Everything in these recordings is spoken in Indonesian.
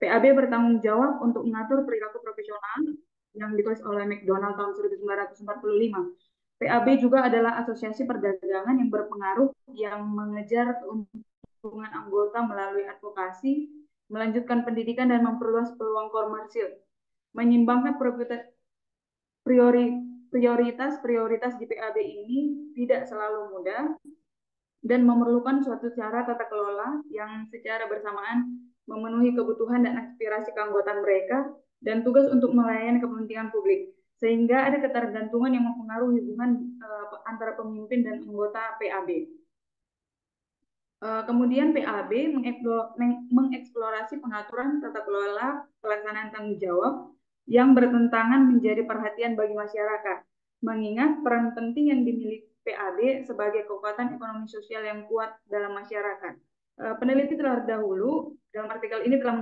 PAB bertanggung jawab untuk mengatur perilaku profesional yang ditulis oleh McDonald tahun 1945. PAB juga adalah asosiasi perdagangan yang berpengaruh yang mengejar keuntungan anggota melalui advokasi, melanjutkan pendidikan dan memperluas peluang komersil, menyimbangkan prioritas-prioritas di PAB ini tidak selalu mudah dan memerlukan suatu cara tata kelola yang secara bersamaan memenuhi kebutuhan dan aspirasi keanggotaan mereka dan tugas untuk melayani kepentingan publik. Sehingga ada ketergantungan yang mempengaruhi hubungan antara pemimpin dan anggota PAB. Kemudian PAB mengeksplorasi pengaturan tata kelola pelaksanaan tanggung jawab yang bertentangan menjadi perhatian bagi masyarakat, mengingat peran penting yang dimiliki PAB sebagai kekuatan ekonomi sosial yang kuat dalam masyarakat. Peneliti terdahulu dalam artikel ini telah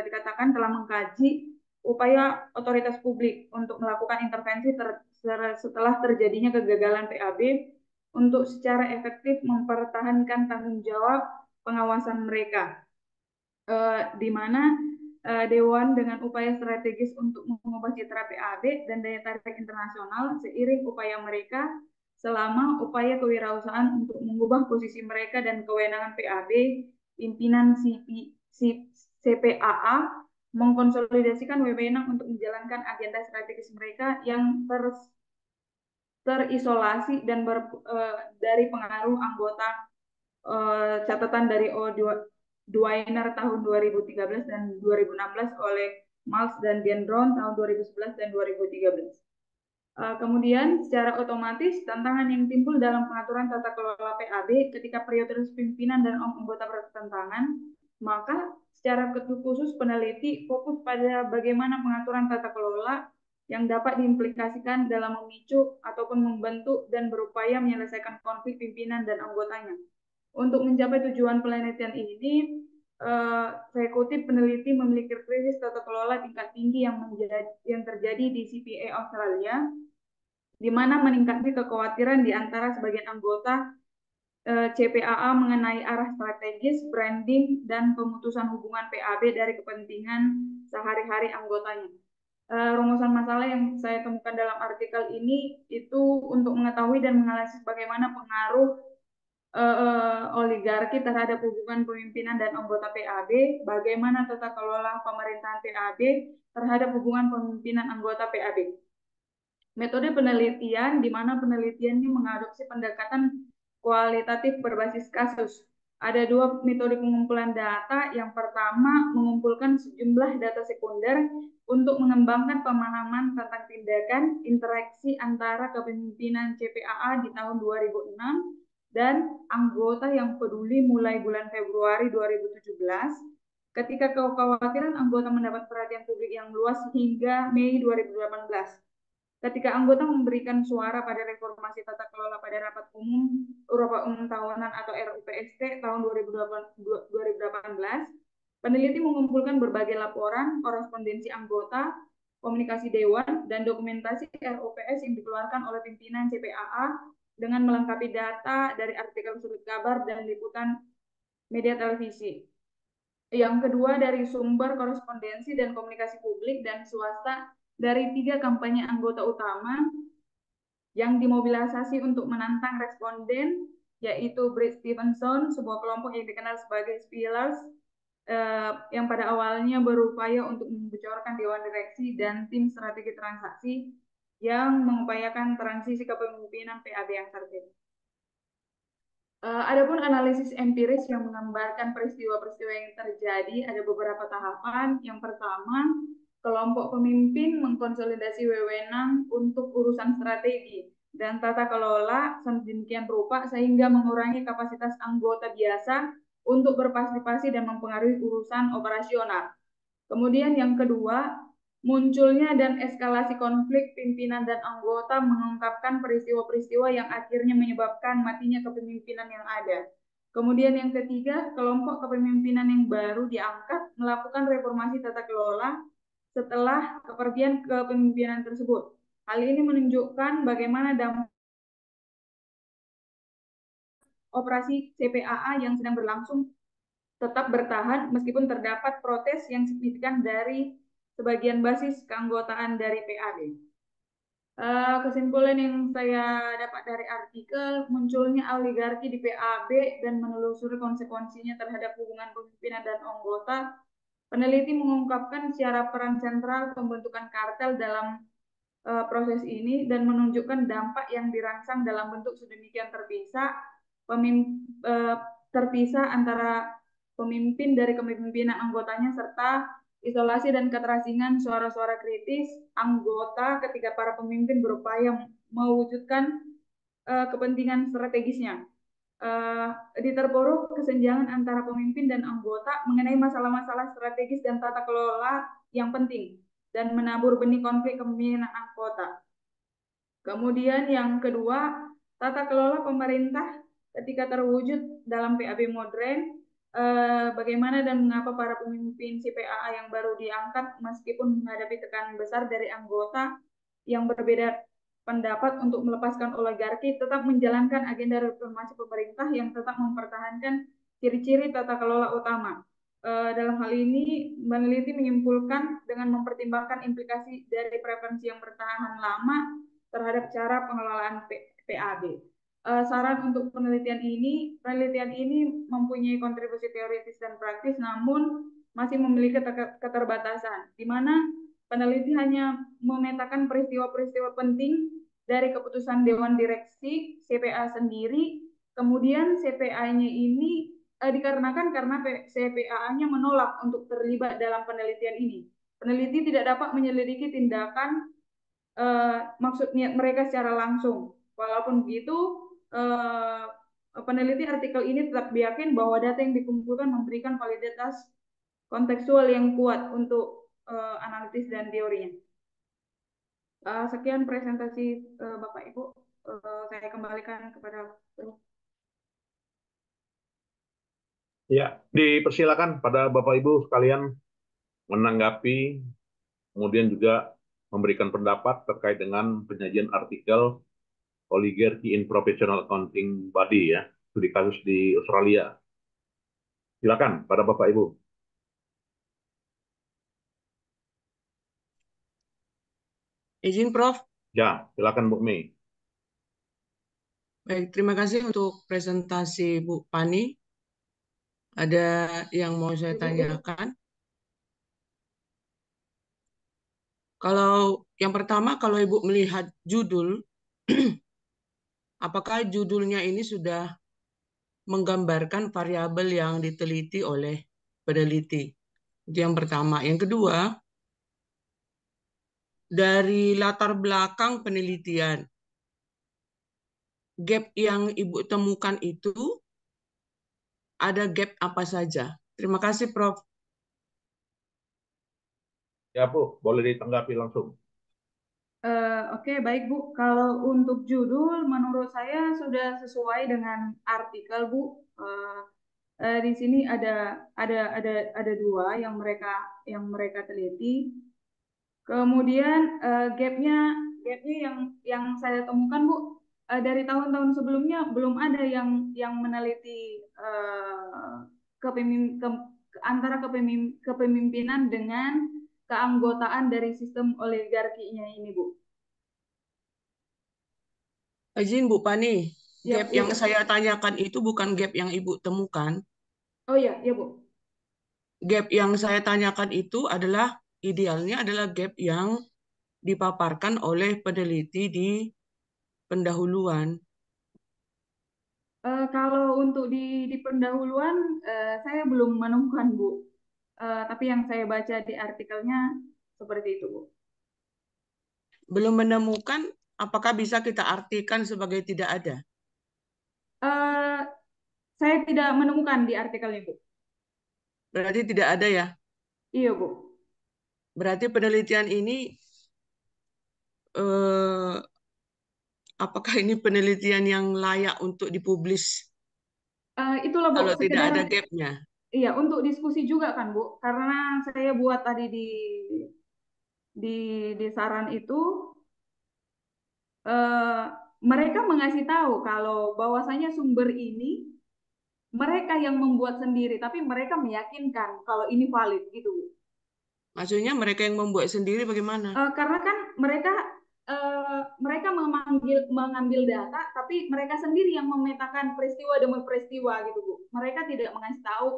dikatakan telah mengkaji upaya otoritas publik untuk melakukan intervensi setelah terjadinya kegagalan PAB untuk secara efektif mempertahankan tanggung jawab pengawasan mereka, di mana Dewan dengan upaya strategis untuk mengubah citra PAB dan daya tarik internasional seiring upaya mereka selama upaya kewirausahaan untuk mengubah posisi mereka dan kewenangan PAB, pimpinan CPAA mengkonsolidasikan wewenang untuk menjalankan agenda strategis mereka yang terisolasi dan dari pengaruh anggota catatan dari Dwyer tahun 2013 dan 2016 oleh Marx dan Gendron tahun 2011 dan 2013. Kemudian secara otomatis tantangan yang timbul dalam pengaturan tata kelola PAB ketika prioritas pimpinan dan anggota bertentangan, maka secara khusus peneliti fokus pada bagaimana pengaturan tata kelola yang dapat diimplikasikan dalam memicu ataupun membentuk dan berupaya menyelesaikan konflik pimpinan dan anggotanya. Untuk mencapai tujuan penelitian ini, saya kutip, peneliti memiliki krisis tata kelola tingkat tinggi yang terjadi di CPA Australia, di mana meningkatnya kekhawatiran di antara sebagian anggota CPAA mengenai arah strategis, branding, dan pemutusan hubungan PAB dari kepentingan sehari-hari anggotanya. Rumusan masalah yang saya temukan dalam artikel ini itu untuk mengetahui dan menganalisis bagaimana pengaruh oligarki terhadap hubungan pemimpinan dan anggota PAB, bagaimana tata kelola pemerintahan PAB terhadap hubungan pemimpinan anggota PAB. Metode penelitian di mana penelitian ini mengadopsi pendekatan kualitatif berbasis kasus. Ada dua metode pengumpulan data. Yang pertama, mengumpulkan sejumlah data sekunder untuk mengembangkan pemahaman tentang tindakan interaksi antara kepemimpinan CPAA di tahun 2006 dan anggota yang peduli mulai bulan Februari 2017 ketika kekhawatiran anggota mendapat perhatian publik yang luas hingga Mei 2018. Ketika anggota memberikan suara pada reformasi tata kelola pada rapat umum tahunan atau RUPST tahun 2018, peneliti mengumpulkan berbagai laporan, korespondensi anggota, komunikasi dewan, dan dokumentasi RUPS yang dikeluarkan oleh pimpinan CPAA dengan melengkapi data dari artikel sudut kabar dan liputan media televisi. Yang kedua, dari sumber korespondensi dan komunikasi publik dan swasta dari 3 kampanye anggota utama yang dimobilisasi untuk menantang responden, yaitu Bret Stevenson, sebuah kelompok yang dikenal sebagai Spillers, yang pada awalnya berupaya untuk membocorkan dewan direksi dan tim strategi transaksi yang mengupayakan transisi kepemimpinan PAB yang tertib. Adapun analisis empiris yang menggambarkan peristiwa-peristiwa yang terjadi, ada beberapa tahapan. Yang pertama, kelompok pemimpin mengkonsolidasi wewenang untuk urusan strategi dan tata kelola sedemikian rupa sehingga mengurangi kapasitas anggota biasa untuk berpartisipasi dan mempengaruhi urusan operasional. Kemudian yang kedua, munculnya dan eskalasi konflik pimpinan dan anggota mengungkapkan peristiwa-peristiwa yang akhirnya menyebabkan matinya kepemimpinan yang ada. Kemudian yang ketiga, kelompok kepemimpinan yang baru diangkat melakukan reformasi tata kelola setelah kepergian kepemimpinan tersebut. Hal ini menunjukkan bagaimana dampak operasi CPAA yang sedang berlangsung tetap bertahan meskipun terdapat protes yang signifikan dari sebagian basis keanggotaan dari PAB. Kesimpulan yang saya dapat dari artikel, munculnya oligarki di PAB dan menelusuri konsekuensinya terhadap hubungan pemimpinan dan anggota, peneliti mengungkapkan secara peran sentral pembentukan kartel dalam proses ini dan menunjukkan dampak yang dirangsang dalam bentuk sedemikian terpisah antara pemimpin dari kepemimpinan anggotanya serta isolasi dan keterasingan suara-suara kritis anggota ketika para pemimpin berupaya mewujudkan kepentingan strategisnya. Diterpuruk kesenjangan antara pemimpin dan anggota mengenai masalah-masalah strategis dan tata kelola yang penting dan menabur benih konflik kepemimpinan anggota. Kemudian yang kedua, tata kelola pemerintah ketika terwujud dalam PAB modern, bagaimana dan mengapa para pemimpin CPAA yang baru diangkat meskipun menghadapi tekanan besar dari anggota yang berbeda pendapat untuk melepaskan oligarki tetap menjalankan agenda reformasi pemerintah yang tetap mempertahankan ciri-ciri tata kelola utama. Dalam hal ini, peneliti menyimpulkan dengan mempertimbangkan implikasi dari preferensi yang bertahan lama terhadap cara pengelolaan PAB. Saran untuk penelitian ini mempunyai kontribusi teoritis dan praktis, namun masih memiliki keterbatasan, di mana peneliti hanya memetakan peristiwa-peristiwa penting dari keputusan Dewan Direksi CPA sendiri, kemudian CPA-nya ini dikarenakan karena CPA-nya menolak untuk terlibat dalam penelitian ini. Peneliti tidak dapat menyelidiki tindakan maksud niat mereka secara langsung. Walaupun begitu, peneliti artikel ini tetap yakin bahwa data yang dikumpulkan memberikan validitas kontekstual yang kuat untuk analisis dan teorinya. Sekian presentasi Bapak Ibu. Saya kembalikan kepada Ya, dipersilakan pada Bapak Ibu sekalian menanggapi, kemudian juga memberikan pendapat terkait dengan penyajian artikel Oligarchy in Professional Accounting Body ya, studi kasus di Australia. Silakan pada Bapak Ibu. Izin Prof. Ya, silakan Bu Mei. Baik, terima kasih untuk presentasi Bu Pani. Ada yang mau saya tanyakan. Kalau yang pertama, kalau Ibu melihat judul, apakah judulnya ini sudah menggambarkan variabel yang diteliti oleh peneliti? Itu yang pertama. Yang kedua, dari latar belakang penelitian, gap yang Ibu temukan itu ada gap apa saja? Terima kasih, Prof. Ya Bu, boleh ditanggapi langsung. Oke, baik Bu. Kalau untuk judul, menurut saya sudah sesuai dengan artikel Bu. Di sini ada dua yang mereka teliti. Kemudian gapnya yang saya temukan Bu, dari tahun-tahun sebelumnya belum ada yang meneliti kepemim, ke, antara kepemimpinan dengan keanggotaan dari sistem oligarkinya ini Bu. Izin Bu Pani, Ya, gap ya yang Bu. saya tanyakan itu bukan gap yang Ibu temukan. Oh iya, ya Bu. Gap yang saya tanyakan itu adalah idealnya adalah gap yang dipaparkan oleh peneliti di pendahuluan. Kalau untuk di pendahuluan, saya belum menemukan Bu. Tapi yang saya baca di artikelnya seperti itu Bu. Belum menemukan, apakah bisa kita artikan sebagai tidak ada? Eh, saya tidak menemukan di artikelnya Bu. Berarti tidak ada ya? Iya Bu. Berarti penelitian ini, apakah ini penelitian yang layak untuk dipublis Itulah Bu, kalau tidak sekedar ada gapnya? iya untuk diskusi juga kan Bu. Karena saya buat tadi di saran itu eh, mereka mengasih tahu kalau bahwasanya sumber ini Mereka yang membuat sendiri, tapi mereka meyakinkan kalau ini valid gitu. Maksudnya mereka yang membuat sendiri bagaimana? Karena kan mereka mengambil data, tapi mereka sendiri yang memetakan peristiwa demi peristiwa gitu Bu. Mereka tidak mengasih tahu,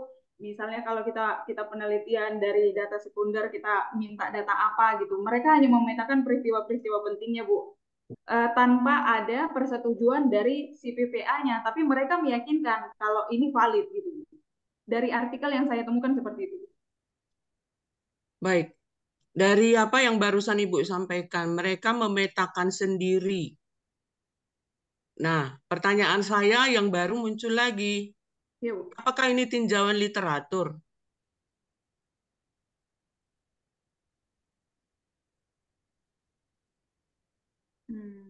misalnya kalau kita penelitian dari data sekunder kita minta data apa gitu, mereka hanya memetakan peristiwa-peristiwa pentingnya Bu. Tanpa ada persetujuan dari si PPA-nya, tapi mereka meyakinkan kalau ini valid gitu. Dari artikel yang saya temukan seperti itu. Baik, dari apa yang barusan Ibu sampaikan, mereka memetakan sendiri. Nah, pertanyaan saya yang baru muncul lagi. Ya, Bu. Apakah ini tinjauan literatur? Hmm.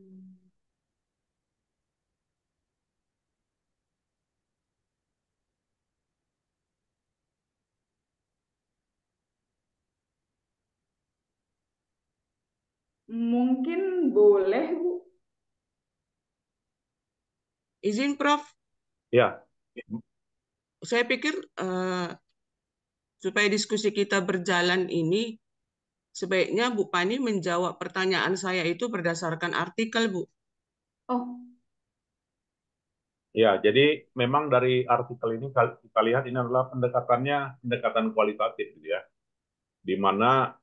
Mungkin boleh, Bu. Izin, Prof. Ya, Saya pikir supaya diskusi kita berjalan ini, sebaiknya Bu Pani menjawab pertanyaan saya itu berdasarkan artikel, Bu. Oh, ya. Jadi memang dari artikel ini kita lihat ini adalah pendekatannya pendekatan kualitatif, gitu ya. Di mana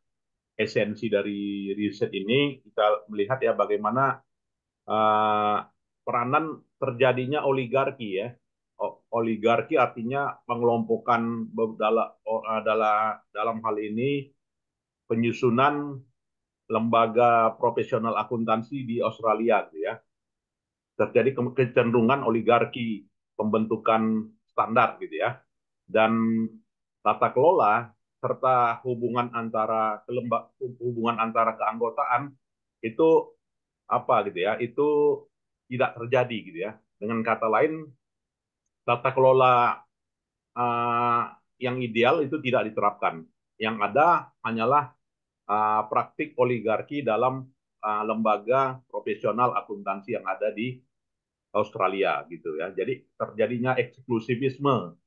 esensi dari riset ini kita melihat ya bagaimana uh, peranan terjadinya oligarki ya. Oligarki artinya pengelompokan dalam hal ini penyusunan lembaga profesional akuntansi di Australia, gitu ya. Terjadi kecenderungan oligarki, pembentukan standar, gitu ya. Dan tata kelola serta hubungan antara keanggotaan itu apa gitu ya, itu tidak terjadi gitu ya. Dengan kata lain, tata kelola uh, yang ideal itu tidak diterapkan. Yang ada hanyalah praktik oligarki dalam lembaga profesional akuntansi yang ada di Australia gitu ya. Jadi terjadinya eksklusivisme.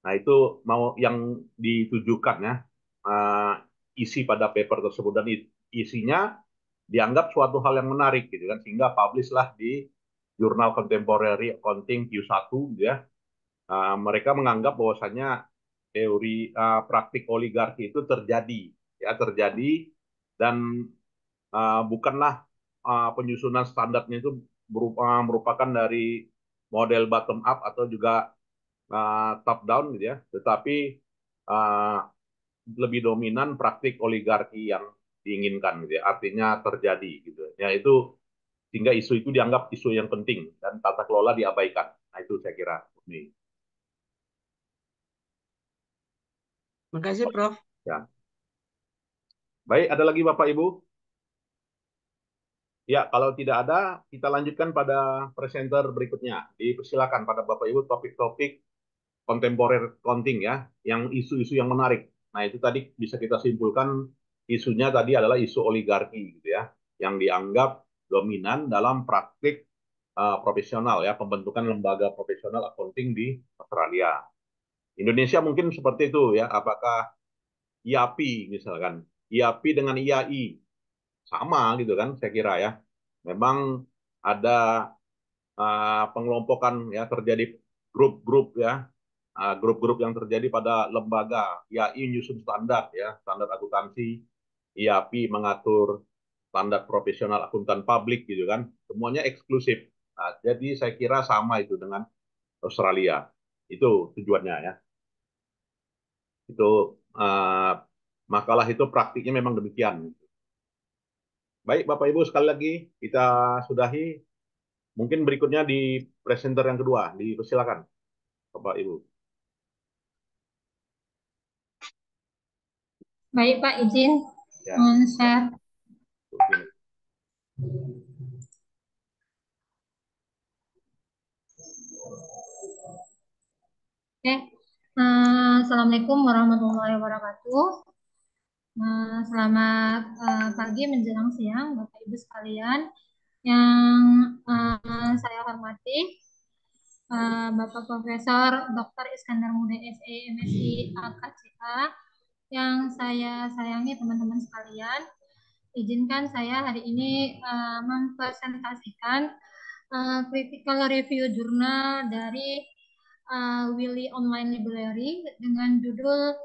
Nah, itu mau yang ditujukan ya, uh, isi pada paper tersebut, dan isinya dianggap suatu hal yang menarik gitu kan, sehingga publish lah di jurnal Contemporary Accounting Q1 gitu ya. Mereka menganggap bahwasanya teori praktik oligarki itu terjadi dan bukanlah penyusunan standarnya itu merupakan dari model bottom up atau juga top down gitu ya, tetapi uh, lebih dominan praktik oligarki yang diinginkan gitu ya, artinya terjadi gitu ya. Itu sehingga isu itu dianggap isu yang penting dan tata kelola diabaikan. Nah, itu saya kira ini Makasih, Prof. ya. Baik, ada lagi Bapak Ibu? Ya, kalau tidak ada, kita lanjutkan pada presenter berikutnya. Dipersilakan pada Bapak Ibu topik-topik kontemporer accounting ya, yang isu-isu yang menarik. Nah, itu tadi bisa kita simpulkan isunya tadi adalah isu oligarki gitu ya, yang dianggap dominan dalam praktik profesional ya, pembentukan lembaga profesional accounting di Australia. Indonesia mungkin seperti itu ya, apakah IAPI misalkan, IAPI dengan IAI sama gitu kan, saya kira ya. Memang ada pengelompokan ya, terjadi grup-grup ya, grup-grup yang terjadi pada lembaga. IAI menyusun standar ya, standar akuntansi, IAPI mengatur standar profesional akuntan publik gitu kan, semuanya eksklusif. Nah, jadi saya kira sama itu dengan Australia, itu tujuannya ya. Itu uh, makalah itu praktiknya memang demikian. Baik Bapak Ibu, sekali lagi kita sudahi. Mungkin berikutnya di presenter yang kedua, dipersilakan Bapak Ibu. Baik Pak, izin Ya, share. ini. Oke. Assalamualaikum warahmatullahi wabarakatuh. Selamat pagi menjelang siang Bapak Ibu sekalian yang saya hormati. Bapak Profesor Dr. Iskandar Muda SE, MSI, AKCA, yang saya sayangi teman-teman sekalian, izinkan saya hari ini mempresentasikan critical review jurnal dari Willy Online Library dengan judul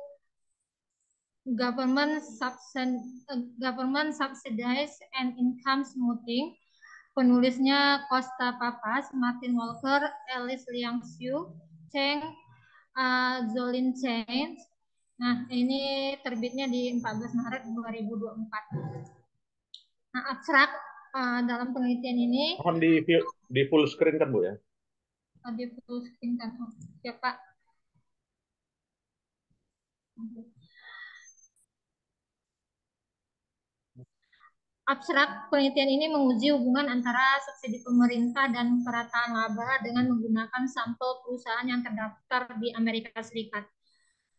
Government Subsidized and Income Smoothing. Penulisnya Costa Papas, Martin Walker, Alice Liang Xiu, Cheng, Zolin Chen. Nah, ini terbitnya di 14 Maret 2024. Nah, abstrak dalam penelitian ini Mohon di full screen kan, Bu ya? di full screen kan, ya Pak. Abstrak penelitian ini menguji hubungan antara subsidi pemerintah dan perataan laba dengan menggunakan sampel perusahaan yang terdaftar di Amerika Serikat.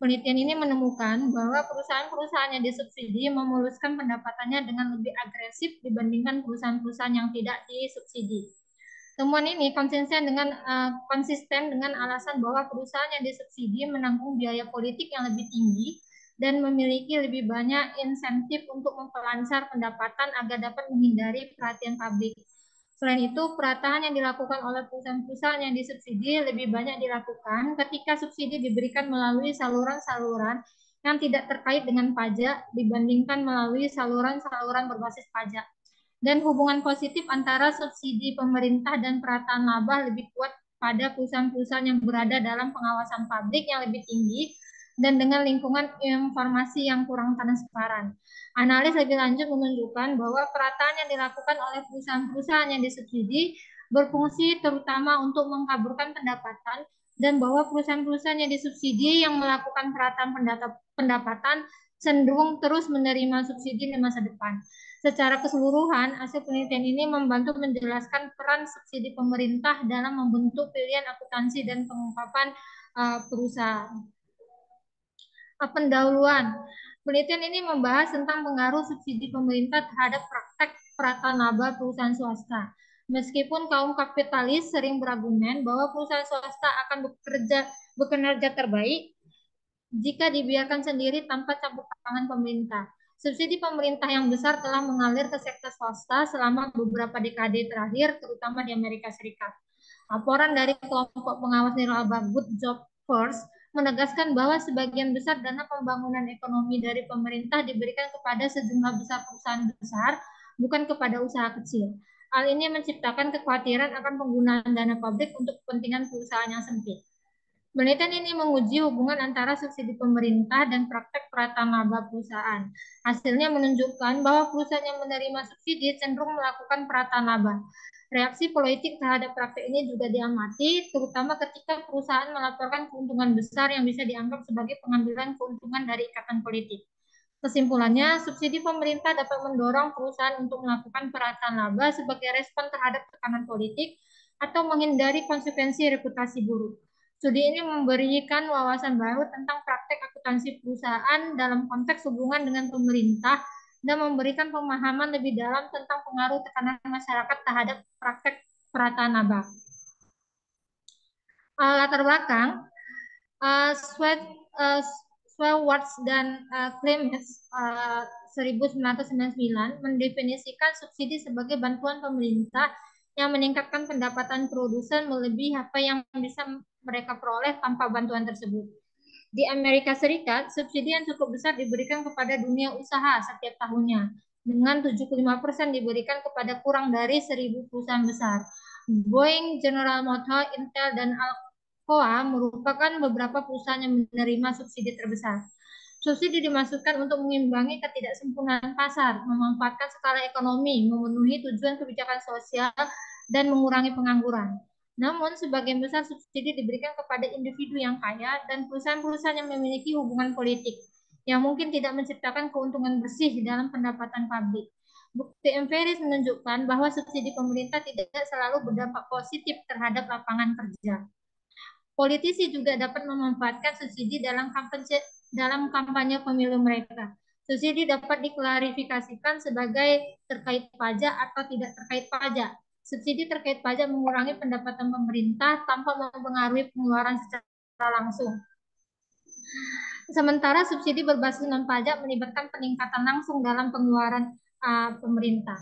Penelitian ini menemukan bahwa perusahaan-perusahaan yang disubsidi memuluskan pendapatannya dengan lebih agresif dibandingkan perusahaan-perusahaan yang tidak disubsidi. Temuan ini konsisten dengan alasan bahwa perusahaan yang disubsidi menanggung biaya politik yang lebih tinggi dan memiliki lebih banyak insentif untuk memperlancar pendapatan agar dapat menghindari perhatian publik. Selain itu, perataan yang dilakukan oleh perusahaan-perusahaan yang disubsidi lebih banyak dilakukan ketika subsidi diberikan melalui saluran-saluran yang tidak terkait dengan pajak dibandingkan melalui saluran-saluran berbasis pajak. Dan hubungan positif antara subsidi pemerintah dan perataan laba lebih kuat pada perusahaan-perusahaan yang berada dalam pengawasan publik yang lebih tinggi dan dengan lingkungan informasi yang kurang transparan. Analis lebih lanjut menunjukkan bahwa perataan yang dilakukan oleh perusahaan-perusahaan yang disubsidi berfungsi terutama untuk mengkaburkan pendapatan dan bahwa perusahaan-perusahaan yang disubsidi yang melakukan perataan pendapatan cenderung terus menerima subsidi di masa depan. Secara keseluruhan, hasil penelitian ini membantu menjelaskan peran subsidi pemerintah dalam membentuk pilihan akuntansi dan pengungkapan perusahaan. Pendahuluan. Penelitian ini membahas tentang pengaruh subsidi pemerintah terhadap praktek perataan laba perusahaan swasta. Meskipun kaum kapitalis sering berargumen bahwa perusahaan swasta akan bekerja terbaik jika dibiarkan sendiri tanpa campur tangan pemerintah. Subsidi pemerintah yang besar telah mengalir ke sektor swasta selama beberapa dekade terakhir, terutama di Amerika Serikat. Laporan dari kelompok pengawas nirlaba Good Job First menegaskan bahwa sebagian besar dana pembangunan ekonomi dari pemerintah diberikan kepada sejumlah besar perusahaan besar, bukan kepada usaha kecil. Hal ini menciptakan kekhawatiran akan penggunaan dana publik untuk kepentingan perusahaan yang sempit. Penelitian ini menguji hubungan antara subsidi pemerintah dan praktek perataan laba perusahaan. Hasilnya menunjukkan bahwa perusahaan yang menerima subsidi cenderung melakukan perataan laba. Reaksi politik terhadap praktek ini juga diamati, terutama ketika perusahaan melaporkan keuntungan besar yang bisa dianggap sebagai pengambilan keuntungan dari ikatan politik. Kesimpulannya, subsidi pemerintah dapat mendorong perusahaan untuk melakukan perataan laba sebagai respon terhadap tekanan politik atau menghindari konsekuensi reputasi buruk. Studi ini memberikan wawasan baru tentang praktek akuntansi perusahaan dalam konteks hubungan dengan pemerintah dan memberikan pemahaman lebih dalam tentang pengaruh tekanan masyarakat terhadap praktek perataan laba. Latar belakang, Schwartz dan Clements 1999 mendefinisikan subsidi sebagai bantuan pemerintah yang meningkatkan pendapatan produsen melebihi apa yang bisa mereka peroleh tanpa bantuan tersebut. Di Amerika Serikat, subsidi yang cukup besar diberikan kepada dunia usaha setiap tahunnya, dengan 75% diberikan kepada kurang dari 1.000 perusahaan besar. Boeing, General Motors, Intel, dan Alcoa merupakan beberapa perusahaan yang menerima subsidi terbesar. Subsidi dimaksudkan untuk mengimbangi ketidaksempurnaan pasar, memanfaatkan skala ekonomi, memenuhi tujuan kebijakan sosial, dan mengurangi pengangguran. Namun, sebagian besar subsidi diberikan kepada individu yang kaya dan perusahaan-perusahaan yang memiliki hubungan politik, yang mungkin tidak menciptakan keuntungan bersih dalam pendapatan publik. Bukti empiris menunjukkan bahwa subsidi pemerintah tidak selalu berdampak positif terhadap lapangan kerja. Politisi juga dapat memanfaatkan subsidi dalam kampanye pemilu mereka. Subsidi dapat diklarifikasikan sebagai terkait pajak atau tidak terkait pajak. Subsidi terkait pajak mengurangi pendapatan pemerintah tanpa mempengaruhi pengeluaran secara langsung. Sementara subsidi berbasis non-pajak melibatkan peningkatan langsung dalam pengeluaran pemerintah.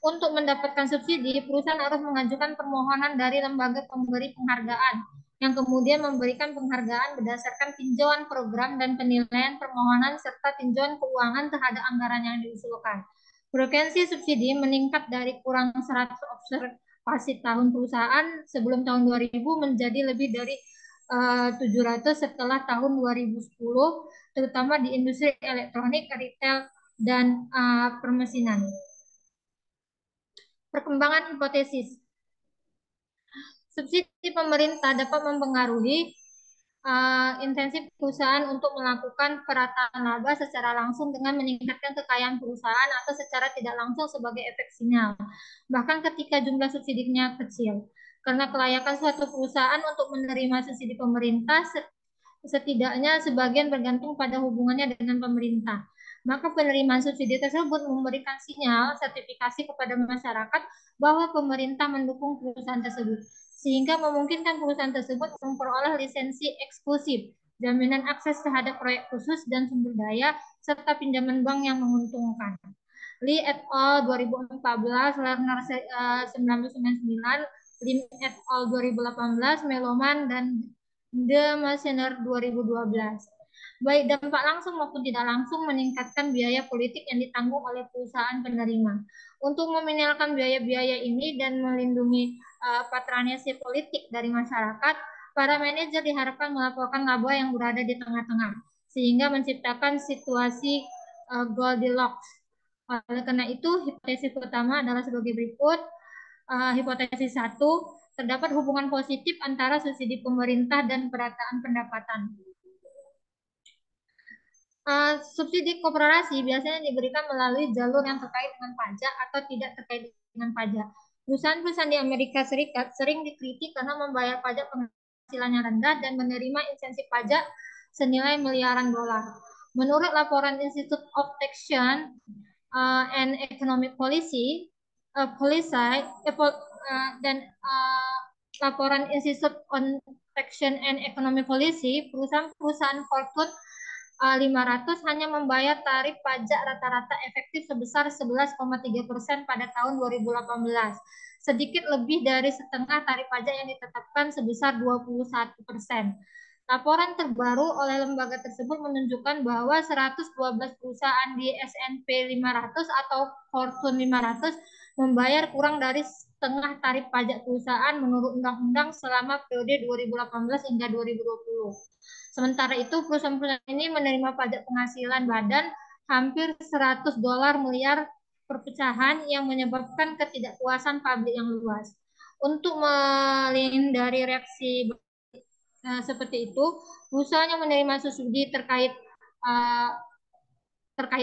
Untuk mendapatkan subsidi, perusahaan harus mengajukan permohonan dari lembaga pemberi penghargaan, yang kemudian memberikan penghargaan berdasarkan tinjauan program dan penilaian permohonan serta tinjauan keuangan terhadap anggaran yang diusulkan. Frekuensi subsidi meningkat dari kurang 100 observasi tahun perusahaan sebelum tahun 2000 menjadi lebih dari 700 setelah tahun 2010, terutama di industri elektronik, retail, dan permesinan. Perkembangan hipotesis. Subsidi pemerintah dapat mempengaruhi intensif perusahaan untuk melakukan perataan laba secara langsung dengan meningkatkan kekayaan perusahaan atau secara tidak langsung sebagai efek sinyal. Bahkan ketika jumlah subsidinya kecil. Karena kelayakan suatu perusahaan untuk menerima subsidi pemerintah setidaknya sebagian bergantung pada hubungannya dengan pemerintah. Maka penerimaan subsidi tersebut memberikan sinyal sertifikasi kepada masyarakat bahwa pemerintah mendukung perusahaan tersebut, sehingga memungkinkan perusahaan tersebut memperoleh lisensi eksklusif, jaminan akses terhadap proyek khusus dan sumber daya, serta pinjaman bank yang menguntungkan. Lee et al. 2014, Lerner 1999, Lim et al. 2018, Meloman, dan The Machiner 2012. Baik dampak langsung maupun tidak langsung meningkatkan biaya politik yang ditanggung oleh perusahaan penerima. Untuk meminimalkan biaya-biaya ini dan melindungi patronase politik dari masyarakat, para manajer diharapkan melaporkan laba yang berada di tengah-tengah, sehingga menciptakan situasi Goldilocks. Oleh karena itu, hipotesis pertama adalah sebagai berikut. Hipotesis 1, terdapat hubungan positif antara subsidi pemerintah dan perataan pendapatan. Subsidi koperasi biasanya diberikan melalui jalur yang terkait dengan pajak atau tidak terkait dengan pajak. Perusahaan-perusahaan di Amerika Serikat sering dikritik karena membayar pajak penghasilannya rendah dan menerima insentif pajak senilai miliaran dolar. Menurut laporan Institute of Taxation and Economic Policy, dan laporan Institute on Taxation and Economic Policy, perusahaan-perusahaan Fortune 500 hanya membayar tarif pajak rata-rata efektif sebesar 11,3% pada tahun 2018. Sedikit lebih dari setengah tarif pajak yang ditetapkan sebesar 21%. Laporan terbaru oleh lembaga tersebut menunjukkan bahwa 112 perusahaan di S&P 500 atau Fortune 500 membayar kurang dari setengah tarif pajak perusahaan menurut undang-undang selama periode 2018 hingga 2020. Sementara itu, perusahaan-perusahaan ini menerima pajak penghasilan badan hampir 100 dolar miliar perpecahan yang menyebabkan ketidakpuasan publik yang luas. Untuk menghindari reaksi seperti itu, perusahaan yang menerima subsidi terkait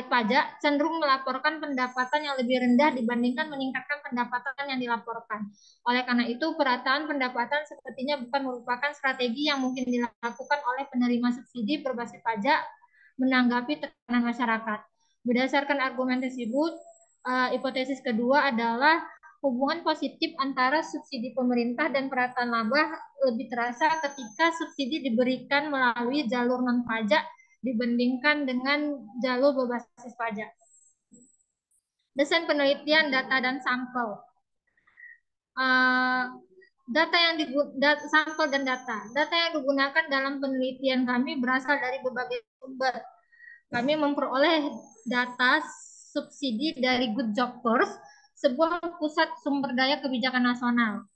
pajak cenderung melaporkan pendapatan yang lebih rendah dibandingkan meningkatkan pendapatan yang dilaporkan. Oleh karena itu, perataan pendapatan sepertinya bukan merupakan strategi yang mungkin dilakukan oleh penerima subsidi berbasis pajak menanggapi tekanan masyarakat. Berdasarkan argumen tersebut, hipotesis kedua adalah hubungan positif antara subsidi pemerintah dan perataan laba lebih terasa ketika subsidi diberikan melalui jalur non-pajak dibandingkan dengan jalur berbasis pajak. Desain penelitian, data, dan sampel. Sampel dan data. Data yang digunakan dalam penelitian kami berasal dari berbagai sumber. Kami memperoleh data subsidi dari Good Job First, sebuah pusat sumber daya kebijakan nasional.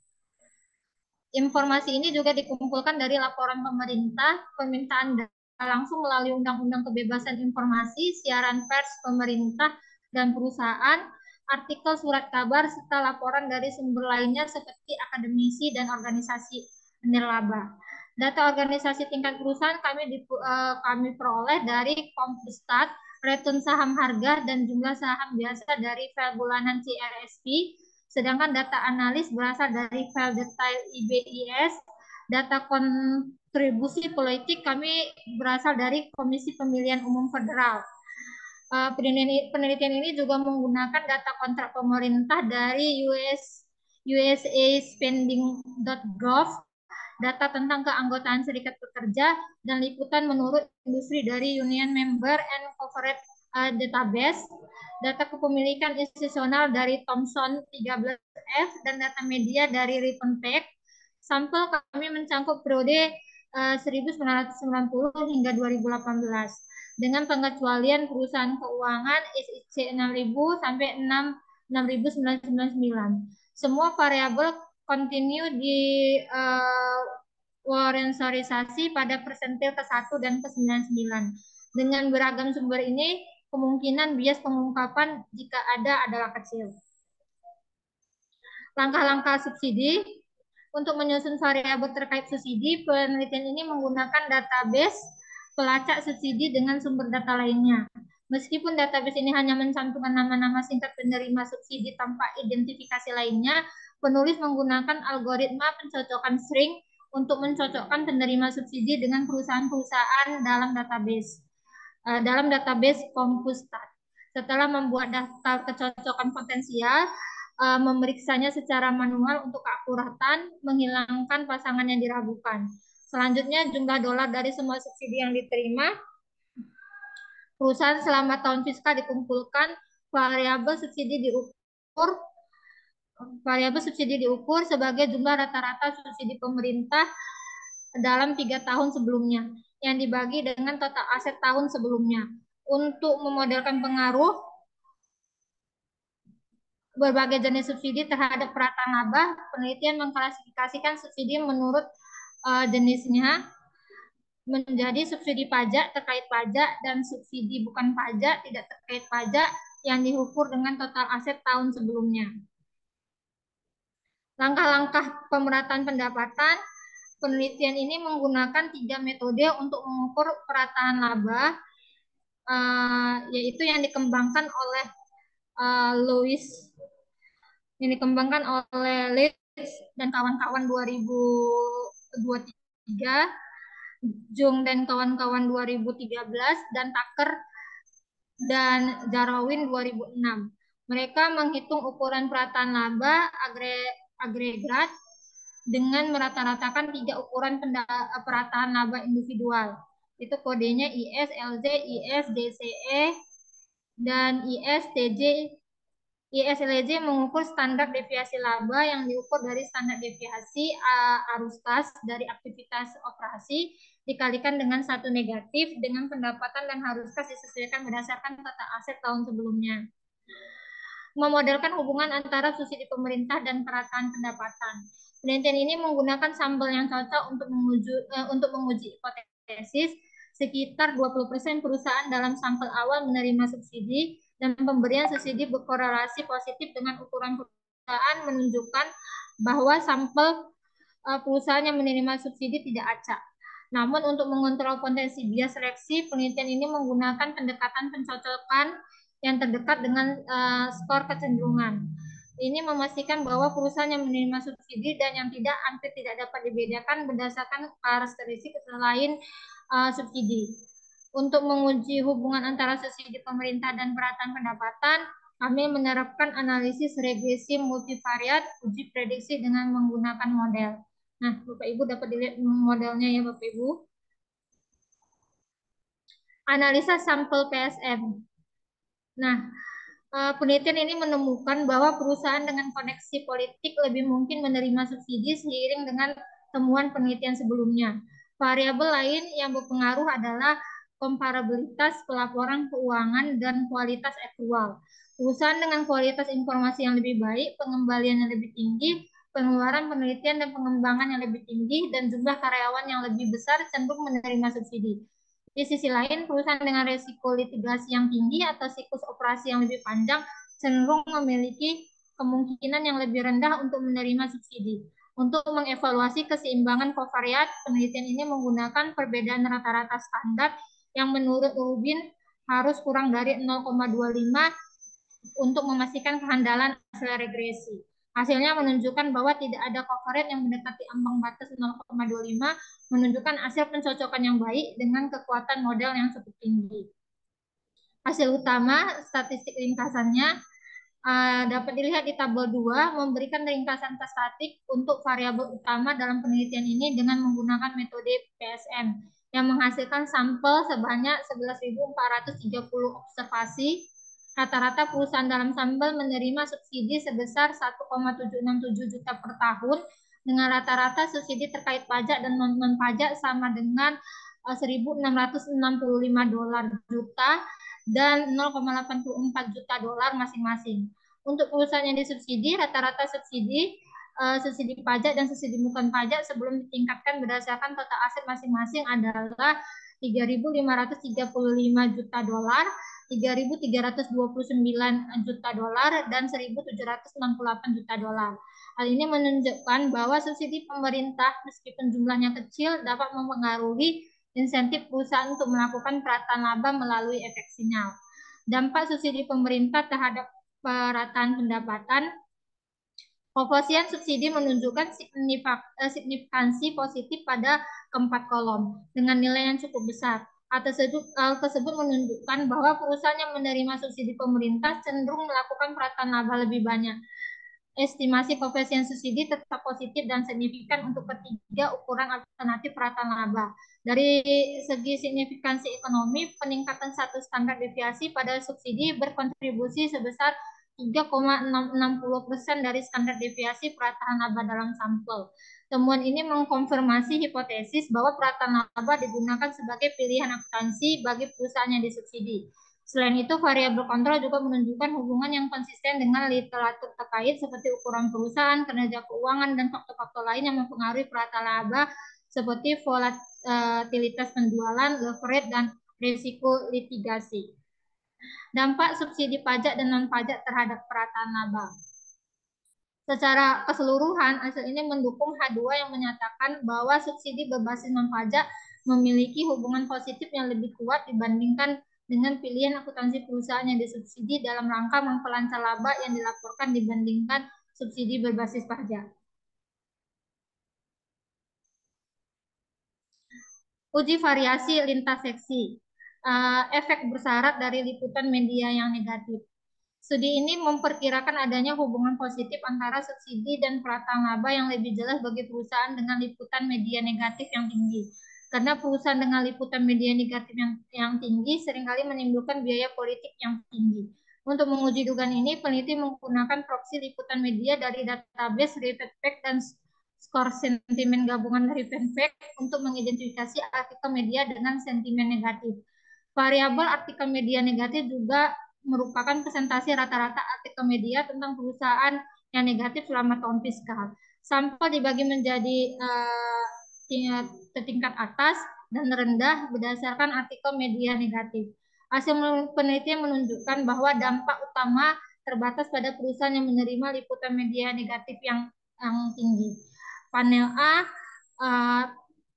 Informasi ini juga dikumpulkan dari laporan pemerintah, permintaan data langsung melalui Undang-Undang Kebebasan Informasi, siaran pers pemerintah dan perusahaan, artikel surat kabar, serta laporan dari sumber lainnya seperti akademisi dan organisasi nirlaba. Data organisasi tingkat perusahaan kami peroleh dari Compustat, return saham harga, dan jumlah saham biasa dari file bulanan CRSP, sedangkan data analis berasal dari file detail IBIS. Data kontribusi politik kami berasal dari Komisi Pemilihan Umum Federal. Penelitian ini juga menggunakan data kontrak pemerintah dari usaspending.gov, data tentang keanggotaan serikat pekerja, dan liputan menurut industri dari Union Member and Corporate Database, data kepemilikan institusional dari Thomson 13F, dan data media dari Rippenbeck. Sampel kami mencangkup periode 1990 hingga 2018 dengan pengecualian perusahaan keuangan SIC 6000 sampai 6999. Semua variabel continue di warensorisasi pada persentil ke-1 dan ke-99. Dengan beragam sumber ini, kemungkinan bias pengungkapan jika ada adalah kecil. Langkah-langkah subsidi. Untuk menyusun variabel terkait subsidi, penelitian ini menggunakan database pelacak subsidi dengan sumber data lainnya. Meskipun database ini hanya mencantumkan nama-nama singkat penerima subsidi tanpa identifikasi lainnya, penulis menggunakan algoritma pencocokan string untuk mencocokkan penerima subsidi dengan perusahaan-perusahaan dalam database Compustat. Setelah membuat daftar kecocokan potensial, memeriksanya secara manual untuk keakuratan, menghilangkan pasangan yang diragukan. Selanjutnya, jumlah dolar dari semua subsidi yang diterima perusahaan selama tahun fiskal dikumpulkan, variabel subsidi diukur sebagai jumlah rata-rata subsidi pemerintah dalam 3 tahun sebelumnya, yang dibagi dengan total aset tahun sebelumnya. Untuk memodelkan pengaruh berbagai jenis subsidi terhadap perataan laba, penelitian mengklasifikasikan subsidi menurut jenisnya menjadi subsidi pajak, terkait pajak, dan subsidi bukan pajak, tidak terkait pajak, yang diukur dengan total aset tahun sebelumnya. Langkah-langkah pemerataan pendapatan, penelitian ini menggunakan 3 metode untuk mengukur perataan laba, yaitu yang dikembangkan oleh Leeds dan kawan-kawan 2023, Jung dan kawan-kawan 2013, dan Tucker dan Jarowin 2006. Mereka menghitung ukuran perataan laba agregat dengan merata-ratakan 3 ukuran perataan laba individual. Itu kodenya IS, LZ, IS, DCE, dan IS-TJ. IS-LJ mengukur standar deviasi laba yang diukur dari standar deviasi arus kas dari aktivitas operasi dikalikan dengan 1 negatif dengan pendapatan dan arus kas disesuaikan berdasarkan total aset tahun sebelumnya. Memodelkan hubungan antara subsidi pemerintah dan perataan pendapatan. Penelitian ini menggunakan sampel yang cocok untuk menguji hipotesis. Sekitar 20% perusahaan dalam sampel awal menerima subsidi, dan pemberian subsidi berkorelasi positif dengan ukuran perusahaan menunjukkan bahwa sampel perusahaan yang menerima subsidi tidak acak. Namun untuk mengontrol potensi bias seleksi, penelitian ini menggunakan pendekatan pencocokan yang terdekat dengan skor kecenderungan. Ini memastikan bahwa perusahaan yang menerima subsidi dan yang tidak hampir tidak dapat dibedakan berdasarkan karakteristik selain subsidi. Untuk menguji hubungan antara subsidi pemerintah dan perataan pendapatan, kami menerapkan analisis regresi multivariat uji prediksi dengan menggunakan model. Nah, Bapak Ibu dapat dilihat modelnya ya Bapak Ibu. Analisa sampel PSM. Nah, penelitian ini menemukan bahwa perusahaan dengan koneksi politik lebih mungkin menerima subsidi seiring dengan temuan penelitian sebelumnya. Variabel lain yang berpengaruh adalah komparabilitas pelaporan keuangan dan kualitas aktual. Perusahaan dengan kualitas informasi yang lebih baik, pengembalian yang lebih tinggi, pengeluaran penelitian dan pengembangan yang lebih tinggi, dan jumlah karyawan yang lebih besar cenderung menerima subsidi. Di sisi lain, perusahaan dengan risiko litigasi yang tinggi atau siklus operasi yang lebih panjang cenderung memiliki kemungkinan yang lebih rendah untuk menerima subsidi. Untuk mengevaluasi keseimbangan kovariat, penelitian ini menggunakan perbedaan rata-rata standar yang menurut Rubin harus kurang dari 0,25 untuk memastikan kehandalan hasil regresi. Hasilnya menunjukkan bahwa tidak ada kovariat yang mendekati ambang batas 0,25, menunjukkan hasil pencocokan yang baik dengan kekuatan model yang cukup tinggi. Hasil utama statistik ringkasannya, dapat dilihat di tabel 2 memberikan ringkasan statistik untuk variabel utama dalam penelitian ini dengan menggunakan metode PSM yang menghasilkan sampel sebanyak 11.430 observasi. Rata-rata perusahaan dalam sampel menerima subsidi sebesar 1,767 juta per tahun dengan rata-rata subsidi terkait pajak dan non-pajak sama dengan $1.665 juta dan 0,84 juta dolar masing-masing. Untuk perusahaan yang disubsidi, rata-rata subsidi pajak dan subsidi bukan pajak sebelum ditingkatkan berdasarkan total aset masing-masing adalah 3.535 juta dolar, 3.329 juta dolar, dan 1.768 juta dolar. Hal ini menunjukkan bahwa subsidi pemerintah meskipun jumlahnya kecil dapat mempengaruhi insentif perusahaan untuk melakukan perataan laba melalui efek sinyal. Dampak subsidi pemerintah terhadap perataan pendapatan. Koefisien subsidi menunjukkan signifikansi positif pada keempat kolom dengan nilai yang cukup besar. Hal tersebut menunjukkan bahwa perusahaan yang menerima subsidi pemerintah cenderung melakukan perataan laba lebih banyak. Estimasi koefisien subsidi tetap positif dan signifikan untuk ketiga ukuran alternatif perataan laba. Dari segi signifikansi ekonomi, peningkatan satu standar deviasi pada subsidi berkontribusi sebesar 3,60% dari standar deviasi perataan laba dalam sampel. Temuan ini mengkonfirmasi hipotesis bahwa perataan laba digunakan sebagai pilihan akuntansi bagi perusahaan yang disubsidi. Selain itu, variabel kontrol juga menunjukkan hubungan yang konsisten dengan literatur terkait seperti ukuran perusahaan, kinerja keuangan, dan faktor-faktor lain yang mempengaruhi perataan laba seperti volatilitas penjualan, leverage, dan risiko litigasi. Dampak subsidi pajak dan non-pajak terhadap perataan laba. Secara keseluruhan, hasil ini mendukung H2 yang menyatakan bahwa subsidi berbasis non-pajak memiliki hubungan positif yang lebih kuat dibandingkan dengan pilihan akuntansi perusahaan yang disubsidi dalam rangka memperlancar laba yang dilaporkan dibandingkan subsidi berbasis pajak. Uji variasi lintas seksi. Efek bersyarat dari liputan media yang negatif. Studi ini memperkirakan adanya hubungan positif antara subsidi dan perataan laba yang lebih jelas bagi perusahaan dengan liputan media negatif yang tinggi. Karena perusahaan dengan liputan media negatif yang tinggi seringkali menimbulkan biaya politik yang tinggi. Untuk menguji dugaan ini, peneliti menggunakan proksi liputan media dari database RevenFact dan skor sentimen gabungan RevenFact untuk mengidentifikasi artikel media dengan sentimen negatif. Variabel artikel media negatif juga merupakan presentasi rata-rata artikel media tentang perusahaan yang negatif selama tahun fiskal. Sampel dibagi menjadi tingkat atas dan rendah berdasarkan artikel media negatif. Hasil penelitian menunjukkan bahwa dampak utama terbatas pada perusahaan yang menerima liputan media negatif yang tinggi. Panel A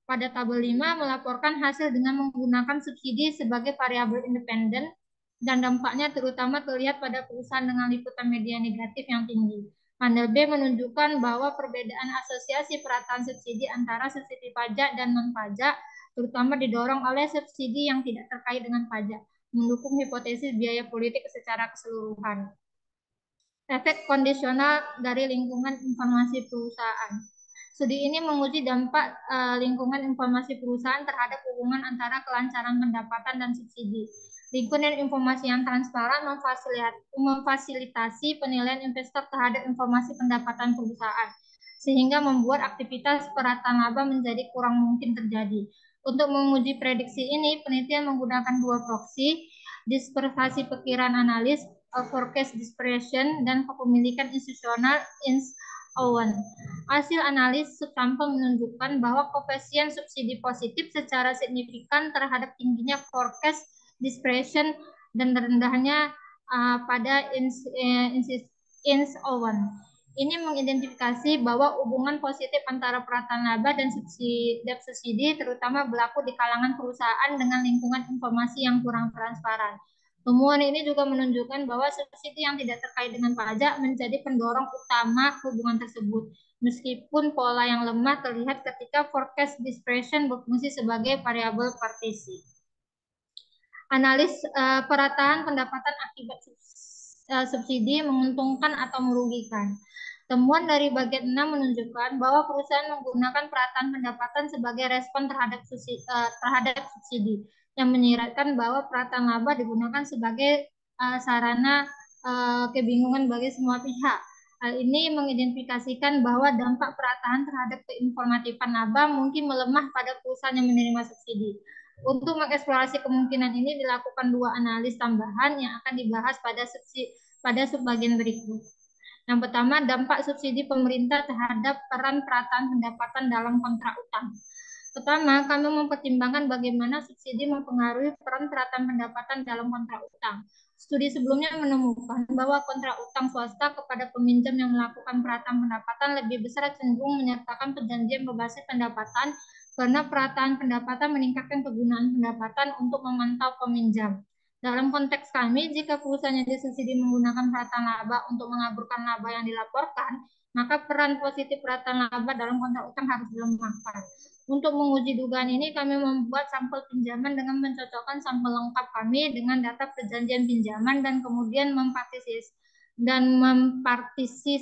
pada tabel 5 melaporkan hasil dengan menggunakan subsidi sebagai variabel independen dan dampaknya terutama terlihat pada perusahaan dengan liputan media negatif yang tinggi. Panel B menunjukkan bahwa perbedaan asosiasi perataan subsidi antara subsidi pajak dan non-pajak terutama didorong oleh subsidi yang tidak terkait dengan pajak, mendukung hipotesis biaya politik secara keseluruhan. Efek kondisional dari lingkungan informasi perusahaan. Studi ini menguji dampak lingkungan informasi perusahaan terhadap hubungan antara kelancaran pendapatan dan subsidi. Lingkungan informasi yang transparan memfasilitasi penilaian investor terhadap informasi pendapatan perusahaan, sehingga membuat aktivitas perataan laba menjadi kurang mungkin terjadi. Untuk menguji prediksi ini, penelitian menggunakan dua proksi, dispersasi perkiraan analis, forecast dispersion, dan kepemilikan institusional Owen. Hasil analis subsampel menunjukkan bahwa koefisien subsidi positif secara signifikan terhadap tingginya forecast dispersion dan rendahnya pada Owen. Ini mengidentifikasi bahwa hubungan positif antara perataan laba dan subsidi terutama berlaku di kalangan perusahaan dengan lingkungan informasi yang kurang transparan. Temuan ini juga menunjukkan bahwa subsidi yang tidak terkait dengan pajak menjadi pendorong utama hubungan tersebut, meskipun pola yang lemah terlihat ketika forecast dispersion berfungsi sebagai variabel partisi. Analis perataan pendapatan akibat subsidi menguntungkan atau merugikan. Temuan dari bagian 6 menunjukkan bahwa perusahaan menggunakan perataan pendapatan sebagai respon terhadap subsidi yang menyiratkan bahwa perataan laba digunakan sebagai sarana kebingungan bagi semua pihak. Hal ini mengidentifikasikan bahwa dampak perataan terhadap keinformatifan laba mungkin melemah pada perusahaan yang menerima subsidi. Untuk mengeksplorasi kemungkinan ini dilakukan 2 analis tambahan yang akan dibahas pada subbagian berikut. Yang pertama, dampak subsidi pemerintah terhadap peran perataan pendapatan dalam kontrak utang. Pertama, kami mempertimbangkan bagaimana subsidi mempengaruhi peran perataan pendapatan dalam kontrak utang. Studi sebelumnya menemukan bahwa kontrak utang swasta kepada peminjam yang melakukan perataan pendapatan lebih besar cenderung menyertakan perjanjian berbasis pendapatan karena perataan pendapatan meningkatkan kegunaan pendapatan untuk memantau peminjam. Dalam konteks kami, jika perusahaan yang disubsidi menggunakan perataan laba untuk mengaburkan laba yang dilaporkan, maka peran positif perataan laba dalam kontrak utang harus dilemahkan. Untuk menguji dugaan ini, kami membuat sampel pinjaman dengan mencocokkan sampel lengkap kami dengan data perjanjian pinjaman dan kemudian mempartisi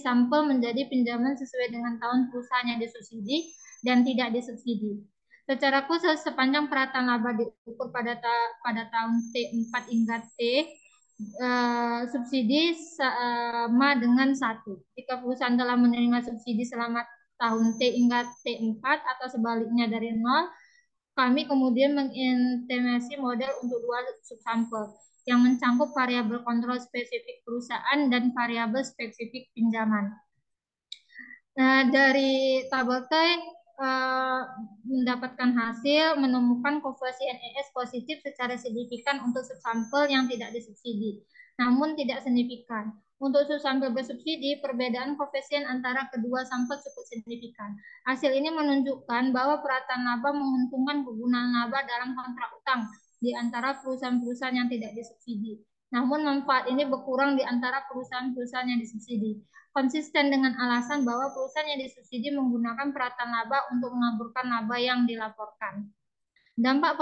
sampel menjadi pinjaman sesuai dengan tahun perusahaan yang disubsidi dan tidak disubsidi. Secara khusus, sepanjang perataan laba diukur pada tahun T4 hingga T, subsidi sama dengan 1. Jika perusahaan telah menerima subsidi selama tahun T hingga T4 atau sebaliknya dari 0, kami kemudian mengintimasi model untuk 2 subsampel yang mencangkup variabel kontrol spesifik perusahaan dan variabel spesifik pinjaman. Dari tabel T, mendapatkan hasil menemukan koefisien ES positif secara signifikan untuk subsampel yang tidak disubsidi, namun tidak signifikan. Untuk subsampel bersubsidi, perbedaan koefisien antara kedua sampel cukup signifikan. Hasil ini menunjukkan bahwa perataan laba menguntungkan kegunaan laba dalam kontrak utang di antara perusahaan-perusahaan yang tidak disubsidi. Namun manfaat ini berkurang di antara perusahaan-perusahaan yang disubsidi. Konsisten dengan alasan bahwa perusahaan yang disubsidi menggunakan perataan laba untuk mengaburkan laba yang dilaporkan. Dampak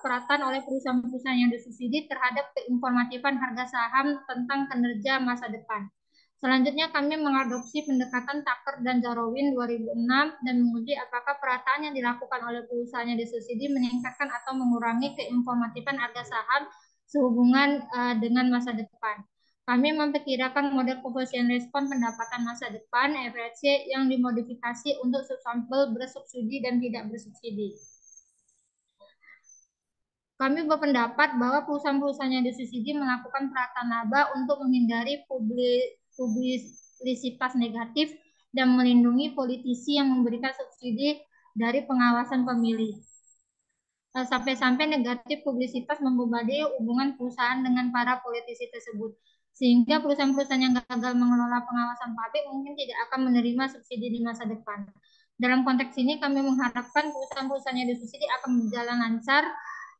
perataan oleh perusahaan-perusahaan yang disubsidi terhadap keinformatifan harga saham tentang kinerja masa depan. Selanjutnya kami mengadopsi pendekatan Tucker dan Jarowin 2006 dan menguji apakah perataan yang dilakukan oleh perusahaan yang disubsidi meningkatkan atau mengurangi keinformatifan harga saham sehubungan dengan masa depan. Kami memperkirakan model koefisien respon pendapatan masa depan (FRC) yang dimodifikasi untuk subsampel bersubsidi dan tidak bersubsidi. Kami berpendapat bahwa perusahaan-perusahaan yang disubsidi melakukan perataan laba untuk menghindari publisitas negatif dan melindungi politisi yang memberikan subsidi dari pengawasan pemilih. Sampai-sampai negatif publisitas membebani hubungan perusahaan dengan para politisi tersebut, sehingga perusahaan-perusahaan yang gagal mengelola pengawasan publik mungkin tidak akan menerima subsidi di masa depan. Dalam konteks ini, kami mengharapkan perusahaan-perusahaan yang disubsidi akan berjalan lancar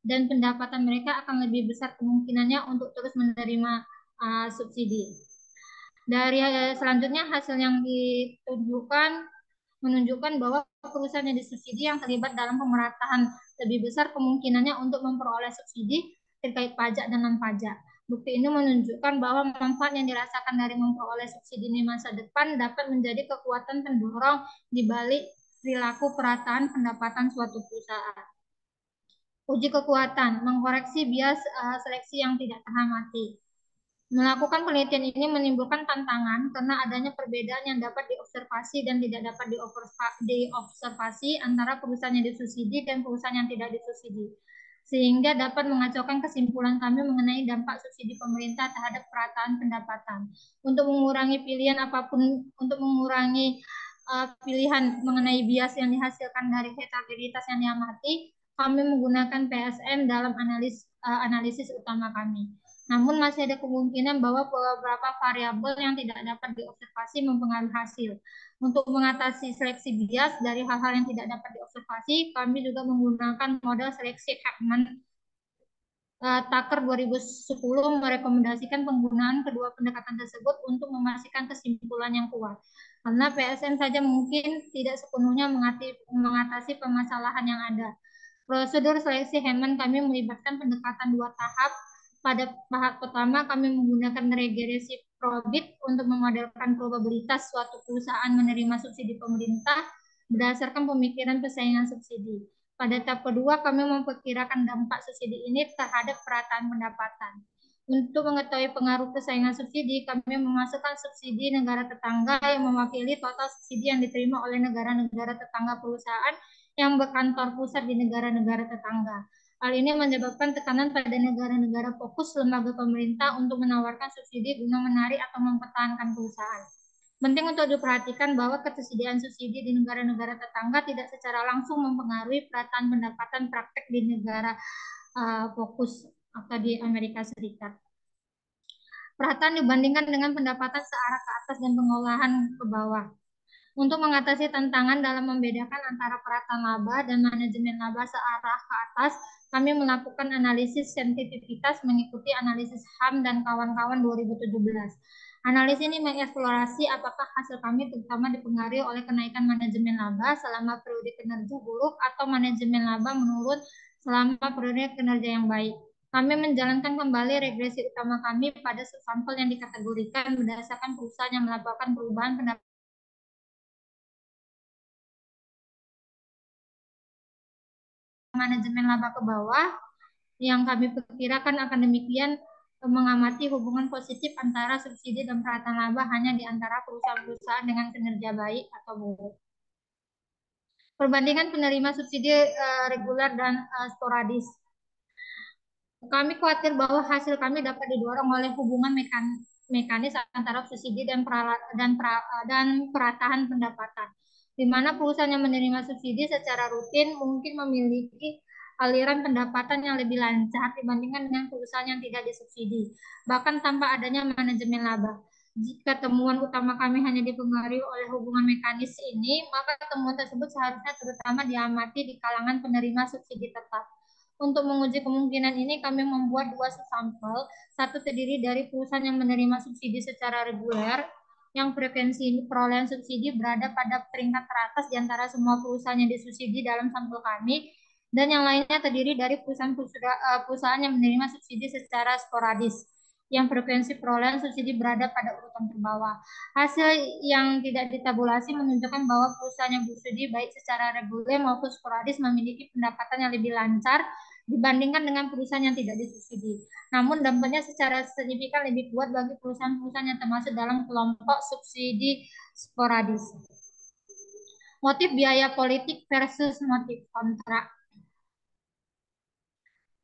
dan pendapatan mereka akan lebih besar kemungkinannya untuk terus menerima subsidi. Dari selanjutnya, hasil yang menunjukkan bahwa perusahaan yang disubsidi yang terlibat dalam pemerataan lebih besar kemungkinannya untuk memperoleh subsidi terkait pajak dan non-pajak. Bukti ini menunjukkan bahwa manfaat yang dirasakan dari memperoleh subsidi di masa depan dapat menjadi kekuatan pendorong di balik perilaku perataan pendapatan suatu perusahaan. Uji kekuatan, mengkoreksi bias seleksi yang tidak teramati. Melakukan penelitian ini menimbulkan tantangan karena adanya perbedaan yang dapat diobservasi dan tidak dapat diobservasi antara perusahaan yang disubsidi dan perusahaan yang tidak disubsidi, sehingga dapat mengacaukan kesimpulan kami mengenai dampak subsidi pemerintah terhadap perataan pendapatan. Untuk mengurangi pilihan mengenai bias yang dihasilkan dari heterogenitas yang diamati, kami menggunakan PSM dalam analisis utama kami. Namun masih ada kemungkinan bahwa beberapa variabel yang tidak dapat diobservasi mempengaruhi hasil. Untuk mengatasi seleksi bias dari hal-hal yang tidak dapat diobservasi, kami juga menggunakan model seleksi Heckman. Tucker 2010 merekomendasikan penggunaan kedua pendekatan tersebut untuk memastikan kesimpulan yang kuat. Karena PSM saja mungkin tidak sepenuhnya mengatasi permasalahan yang ada. Prosedur seleksi Heckman kami melibatkan pendekatan 2 tahap Pada tahap pertama, kami menggunakan regresi probit untuk memodelkan probabilitas suatu perusahaan menerima subsidi pemerintah berdasarkan pemikiran persaingan subsidi. Pada tahap kedua, kami memperkirakan dampak subsidi ini terhadap perataan pendapatan. Untuk mengetahui pengaruh persaingan subsidi, kami memasukkan subsidi negara tetangga yang mewakili total subsidi yang diterima oleh negara-negara tetangga perusahaan yang berkantor pusat di negara-negara tetangga. Hal ini menyebabkan tekanan pada negara-negara fokus lembaga pemerintah untuk menawarkan subsidi guna menarik atau mempertahankan perusahaan. Penting untuk diperhatikan bahwa ketersediaan subsidi di negara-negara tetangga tidak secara langsung mempengaruhi perataan pendapatan praktek di negara fokus atau di Amerika Serikat. Perataan dibandingkan dengan pendapatan searah ke atas dan pengolahan ke bawah. Untuk mengatasi tantangan dalam membedakan antara perataan laba dan manajemen laba searah ke atas, kami melakukan analisis sensitivitas mengikuti analisis HAM dan kawan-kawan 2017. Analisis ini mengeksplorasi apakah hasil kami terutama dipengaruhi oleh kenaikan manajemen laba selama periode kinerja buruk atau manajemen laba menurun selama periode kinerja yang baik. Kami menjalankan kembali regresi utama kami pada sampel yang dikategorikan berdasarkan perusahaan yang melaporkan perubahan pendapatan manajemen laba ke bawah yang kami perkirakan akan demikian mengamati hubungan positif antara subsidi dan perataan laba hanya di antara perusahaan-perusahaan dengan kinerja baik atau buruk. Perbandingan penerima subsidi reguler dan sporadis. Kami khawatir bahwa hasil kami dapat didorong oleh hubungan mekanis antara subsidi dan perataan pendapatan, di mana perusahaan yang menerima subsidi secara rutin mungkin memiliki aliran pendapatan yang lebih lancar dibandingkan dengan perusahaan yang tidak disubsidi, bahkan tanpa adanya manajemen laba. Jika temuan utama kami hanya dipengaruhi oleh hubungan mekanis ini, maka temuan tersebut seharusnya terutama diamati di kalangan penerima subsidi tetap. Untuk menguji kemungkinan ini, kami membuat dua sampel. Satu terdiri dari perusahaan yang menerima subsidi secara reguler, yang frekuensi perolehan subsidi berada pada peringkat teratas di antara semua perusahaan yang disubsidi dalam sampel kami, dan yang lainnya terdiri dari perusahaan yang menerima subsidi secara sporadis, yang frekuensi perolehan subsidi berada pada urutan terbawah. Hasil yang tidak ditabulasi menunjukkan bahwa perusahaan yang bersubsidi baik secara reguler maupun sporadis memiliki pendapatan yang lebih lancar dibandingkan dengan perusahaan yang tidak disubsidi. Namun dampaknya secara signifikan lebih kuat bagi perusahaan-perusahaan yang termasuk dalam kelompok subsidi sporadis. Motif biaya politik versus motif kontrak.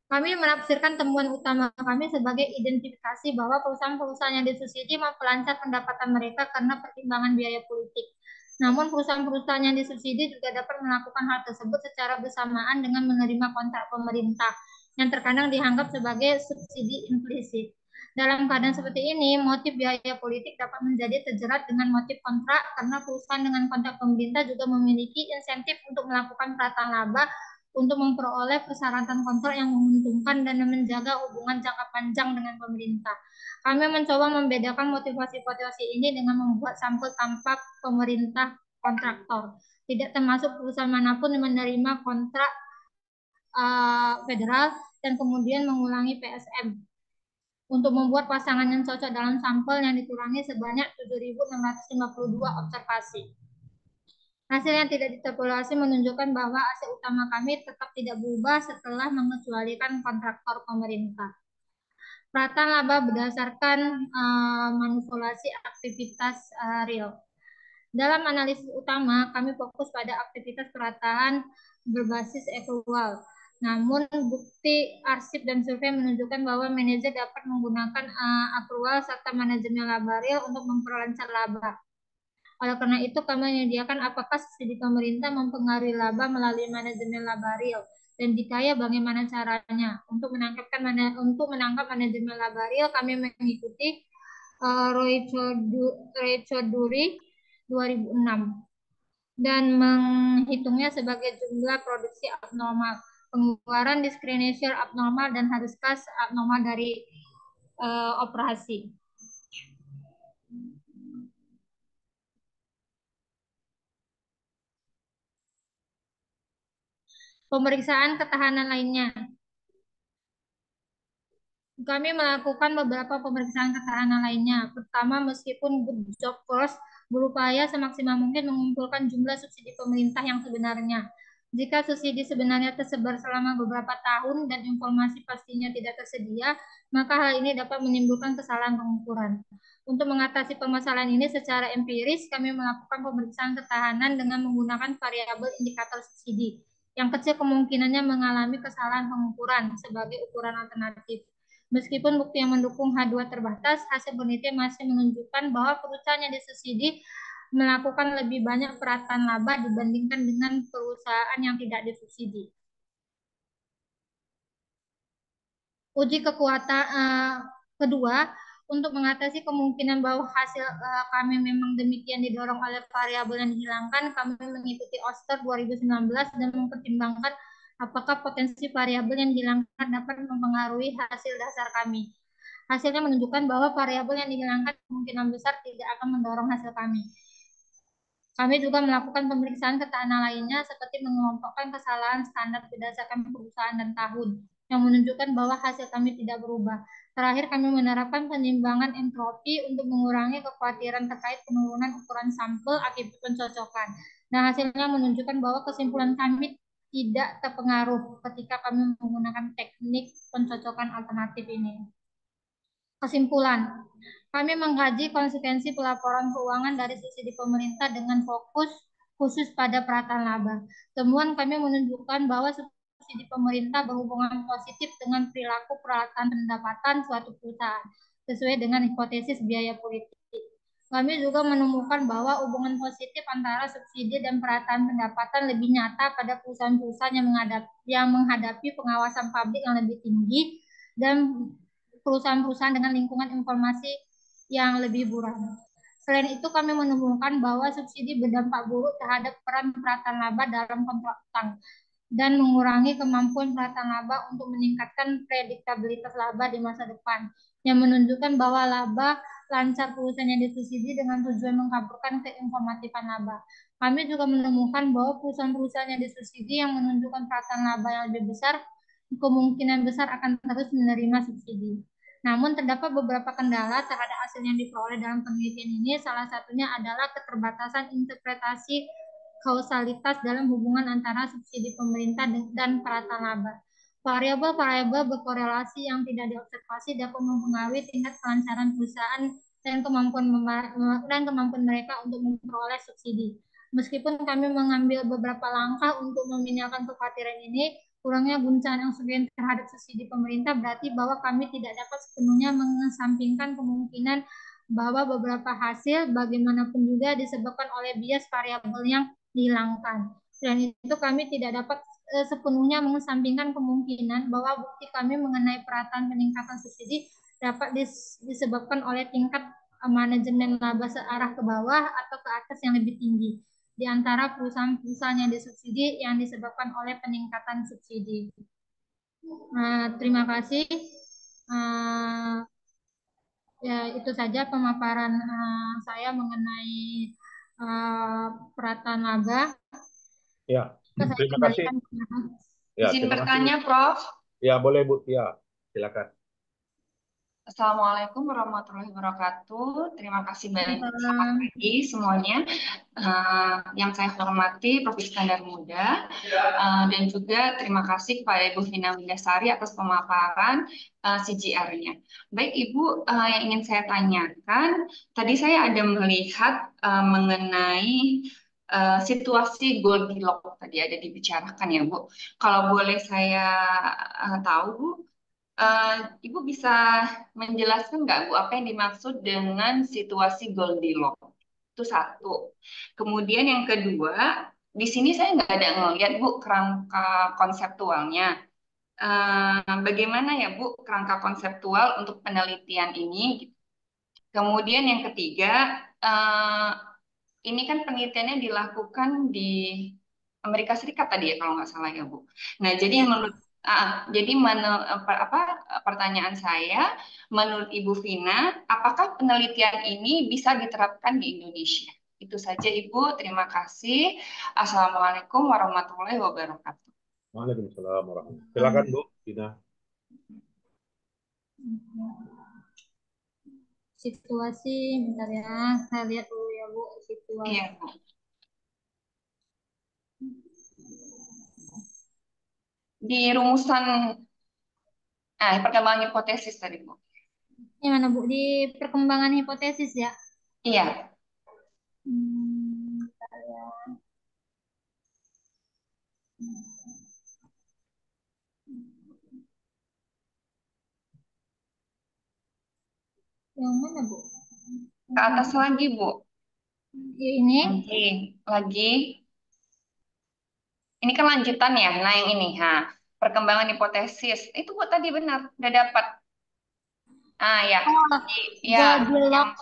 Kami menafsirkan temuan utama kami sebagai identifikasi bahwa perusahaan-perusahaan yang disubsidi memperlancar pendapatan mereka karena pertimbangan biaya politik. Namun perusahaan-perusahaan yang disubsidi juga dapat melakukan hal tersebut secara bersamaan dengan menerima kontrak pemerintah, yang terkadang dianggap sebagai subsidi implisit. Dalam keadaan seperti ini, motif biaya politik dapat menjadi terjerat dengan motif kontrak karena perusahaan dengan kontrak pemerintah juga memiliki insentif untuk melakukan perataan laba untuk memperoleh persyaratan kontrak yang menguntungkan dan menjaga hubungan jangka panjang dengan pemerintah. Kami mencoba membedakan motivasi-motivasi ini dengan membuat sampel tanpa pemerintah kontraktor. Tidak termasuk perusahaan manapun yang menerima kontrak federal dan kemudian mengulangi PSM. Untuk membuat pasangan yang cocok dalam sampel yang dikurangi sebanyak 7.652 observasi. Hasil yang tidak ditabulasi menunjukkan bahwa hasil utama kami tetap tidak berubah setelah mengecualikan kontraktor pemerintah. Perataan laba berdasarkan manipulasi aktivitas real. Dalam analisis utama, kami fokus pada aktivitas perataan berbasis akrual. Namun, bukti arsip dan survei menunjukkan bahwa manajer dapat menggunakan akrual serta manajemen laba real untuk memperlancar laba. Oleh karena itu, kami menyediakan apakah subsidi pemerintah mempengaruhi laba melalui manajemen laba real, dan jika ya, bagaimana caranya? Untuk menangkap manajemen laba real, kami mengikuti Roy Choudhury 2006 dan menghitungnya sebagai jumlah produksi abnormal, pengeluaran diskriminisir abnormal, dan harus kas abnormal dari operasi. Pemeriksaan ketahanan lainnya. Kami melakukan beberapa pemeriksaan ketahanan lainnya. Pertama, meskipun Good Job First berupaya semaksimal mungkin mengumpulkan jumlah subsidi pemerintah yang sebenarnya. Jika subsidi sebenarnya tersebar selama beberapa tahun dan informasi pastinya tidak tersedia, maka hal ini dapat menimbulkan kesalahan pengukuran. Untuk mengatasi permasalahan ini secara empiris, kami melakukan pemeriksaan ketahanan dengan menggunakan variabel indikator subsidi, yang kecil kemungkinannya mengalami kesalahan pengukuran sebagai ukuran alternatif. Meskipun bukti yang mendukung H2 terbatas, hasil penelitian masih menunjukkan bahwa perusahaan yang disubsidi melakukan lebih banyak perataan laba dibandingkan dengan perusahaan yang tidak disubsidi. Uji kekuatan kedua, untuk mengatasi kemungkinan bahwa hasil kami memang demikian didorong oleh variabel yang dihilangkan, kami mengikuti Oster 2019 dan mempertimbangkan apakah potensi variabel yang dihilangkan dapat mempengaruhi hasil dasar kami. Hasilnya menunjukkan bahwa variabel yang dihilangkan kemungkinan besar tidak akan mendorong hasil kami. Kami juga melakukan pemeriksaan ketahanan lainnya seperti mengelompokkan kesalahan standar berdasarkan perusahaan dan tahun, yang menunjukkan bahwa hasil kami tidak berubah. Terakhir, kami menerapkan penimbangan entropi untuk mengurangi kekhawatiran terkait penurunan ukuran sampel akibat pencocokan. Nah, hasilnya menunjukkan bahwa kesimpulan kami tidak terpengaruh ketika kami menggunakan teknik pencocokan alternatif ini. Kesimpulan, kami mengkaji konsekuensi pelaporan keuangan dari subsidi pemerintah dengan fokus khusus pada perataan laba. Temuan kami menunjukkan bahwa subsidi pemerintah berhubungan positif dengan perilaku peralatan pendapatan suatu perusahaan, sesuai dengan hipotesis biaya politik. Kami juga menemukan bahwa hubungan positif antara subsidi dan perataan pendapatan lebih nyata pada perusahaan-perusahaan yang menghadapi pengawasan publik yang lebih tinggi dan perusahaan-perusahaan dengan lingkungan informasi yang lebih buram. Selain itu, kami menemukan bahwa subsidi berdampak buruk terhadap peran perataan laba dalam kontrak utang dan mengurangi kemampuan perataan laba untuk meningkatkan prediktabilitas laba di masa depan, yang menunjukkan bahwa laba lancar perusahaan yang disubsidi dengan tujuan mengkaburkan keinformatifan laba. Kami juga menemukan bahwa perusahaan-perusahaan yang disubsidi yang menunjukkan perataan laba yang lebih besar kemungkinan besar akan terus menerima subsidi. Namun terdapat beberapa kendala terhadap hasil yang diperoleh dalam penelitian ini. Salah satunya adalah keterbatasan interpretasi kausalitas dalam hubungan antara subsidi pemerintah dan perataan laba. Variabel-variabel berkorelasi yang tidak diobservasi dapat mempengaruhi tingkat kelancaran perusahaan dan kemampuan mereka untuk memperoleh subsidi. Meskipun kami mengambil beberapa langkah untuk meminimalkan kekhawatiran ini, kurangnya guncangan yang signifikan terhadap subsidi pemerintah berarti bahwa kami tidak dapat sepenuhnya mengesampingkan kemungkinan bahwa beberapa hasil bagaimanapun juga disebabkan oleh bias variabel yang dihilangkan. Dan itu kami tidak dapat sepenuhnya mengesampingkan kemungkinan bahwa bukti kami mengenai perataan peningkatan subsidi dapat disebabkan oleh tingkat manajemen laba searah ke bawah atau ke atas yang lebih tinggi di antara perusahaan-perusahaan yang disubsidi yang disebabkan oleh peningkatan subsidi. Terima kasih. Ya, itu saja pemaparan saya mengenai perataan laba. Ya, terima kasih. Ya, Izin terima bertanya, kasih. Prof. Ya, boleh Bu. Ya, silakan. Assalamualaikum warahmatullahi wabarakatuh. Terima kasih banyak. Selamat Salam. pagi semuanya. Yang saya hormati Prof. Iskandar Muda, dan juga terima kasih kepada Ibu Vina Windasari atas pemaparan CGR-nya. Baik Ibu, yang ingin saya tanyakan, tadi saya ada melihat mengenai situasi Goldilocks tadi ada dibicarakan ya Bu. Kalau boleh saya tahu Bu, Ibu bisa menjelaskan nggak Bu apa yang dimaksud dengan situasi Goldilocks? Itu satu. Kemudian yang kedua, di sini saya nggak ada ngelihat Bu kerangka konseptualnya. Bagaimana ya Bu kerangka konseptual untuk penelitian ini? Kemudian yang ketiga, ini kan penelitiannya dilakukan di Amerika Serikat tadi ya kalau nggak salah ya Bu. Nah jadi menurut pertanyaan saya, menurut Ibu Vina, apakah penelitian ini bisa diterapkan di Indonesia? Itu saja Ibu, terima kasih. Assalamualaikum warahmatullahi wabarakatuh. Waalaikumsalam warahmatullahi wabarakatuh. Silakan Bu Vina. Situasi, bentar ya, saya lihat dulu ya Bu, situasi. Iya, Bu. Di rumusan, perkembangan hipotesis tadi, Bu. Yang mana Bu? Di perkembangan hipotesis ya? Iya. Bentar ya. Yang mana Bu? Ke atas lagi, Bu. Ini? Lagi. Ini kan lanjutan ya. Nah, yang ini. Perkembangan hipotesis. Itu Bu tadi benar. Udah dapat. Ya. Oh, Ya, yang Goldilocks.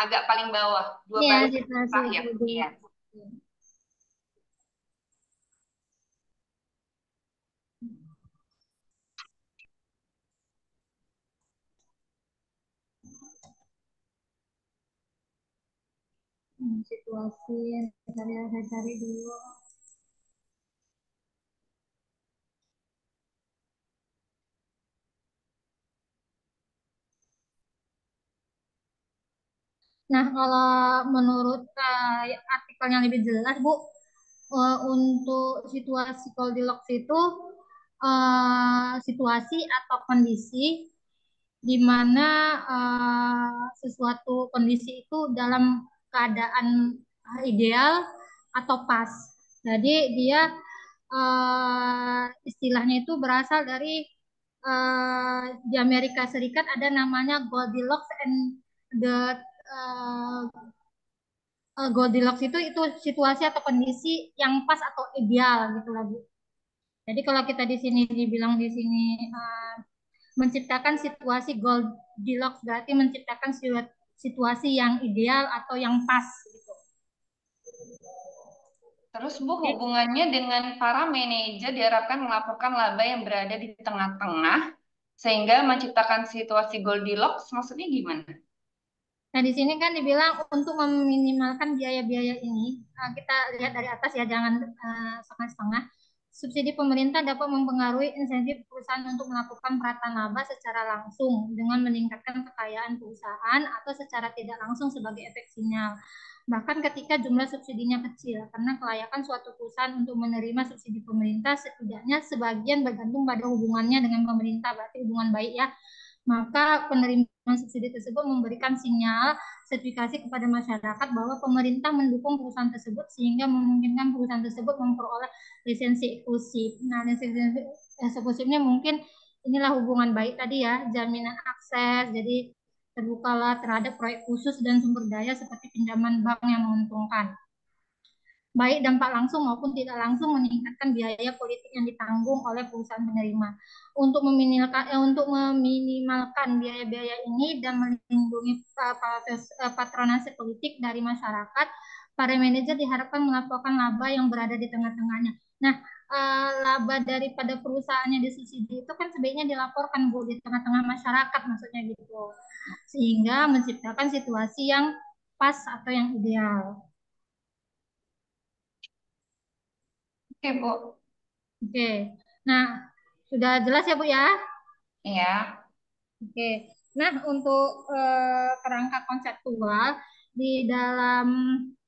agak paling bawah. Dua Iya, baris situasi terakhir. Iya. Goldilocks. Situasi, saya cari dulu. Nah, kalau menurut artikel yang lebih jelas, Bu, untuk situasi Goldilocks itu situasi atau kondisi di mana sesuatu kondisi itu dalam keadaan ideal atau pas. Jadi dia istilahnya itu berasal dari di Amerika Serikat ada namanya Goldilocks and the uh, Goldilocks itu situasi atau kondisi yang pas atau ideal gitu lah Bu. Jadi kalau kita di sini dibilang di sini menciptakan situasi Goldilocks berarti menciptakan situasi yang ideal atau yang pas gitu. Terus Bu, hubungannya dengan para manajer diharapkan melaporkan laba yang berada di tengah-tengah sehingga menciptakan situasi Goldilocks, maksudnya gimana? Nah, di sini kan dibilang untuk meminimalkan biaya-biaya ini, kita lihat dari atas ya, jangan setengah-setengah. Subsidi pemerintah dapat mempengaruhi insentif perusahaan untuk melakukan perataan laba secara langsung dengan meningkatkan kekayaan perusahaan atau secara tidak langsung sebagai efek sinyal. Bahkan ketika jumlah subsidinya kecil, karena kelayakan suatu perusahaan untuk menerima subsidi pemerintah setidaknya sebagian bergantung pada hubungannya dengan pemerintah, berarti hubungan baik ya, maka penerimaan subsidi tersebut memberikan sinyal sertifikasi kepada masyarakat bahwa pemerintah mendukung perusahaan tersebut sehingga memungkinkan perusahaan tersebut memperoleh lisensi eksklusif. Nah, lisensi eksklusifnya mungkin inilah hubungan baik tadi ya, jaminan akses, jadi terbukalah terhadap proyek khusus dan sumber daya seperti pinjaman bank yang menguntungkan. Baik dampak langsung maupun tidak langsung meningkatkan biaya politik yang ditanggung oleh perusahaan penerima. Untuk meminimalkan biaya-biaya ini dan melindungi patronase politik dari masyarakat, para manajer diharapkan melaporkan laba yang berada di tengah-tengahnya. Nah, laba daripada perusahaannya disubsidi itu kan sebaiknya dilaporkan Bu di tengah-tengah masyarakat maksudnya gitu. Sehingga menciptakan situasi yang pas atau yang ideal. Oke, Bu. Oke, nah sudah jelas ya Bu ya? Iya. Oke, nah untuk kerangka konseptual di dalam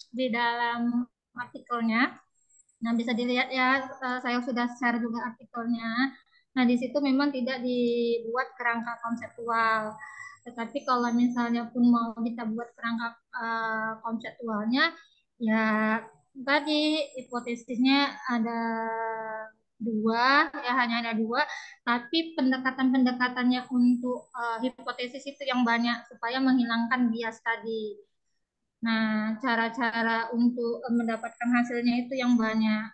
di dalam artikelnya, nah bisa dilihat ya, saya sudah share juga artikelnya. Nah di situ memang tidak dibuat kerangka konseptual, tetapi kalau misalnya pun mau kita buat kerangka konseptualnya, ya tadi hipotesisnya ada dua, ya hanya ada dua, tapi pendekatan-pendekatannya untuk hipotesis itu yang banyak supaya menghilangkan bias tadi. Nah, cara-cara untuk mendapatkan hasilnya itu yang banyak.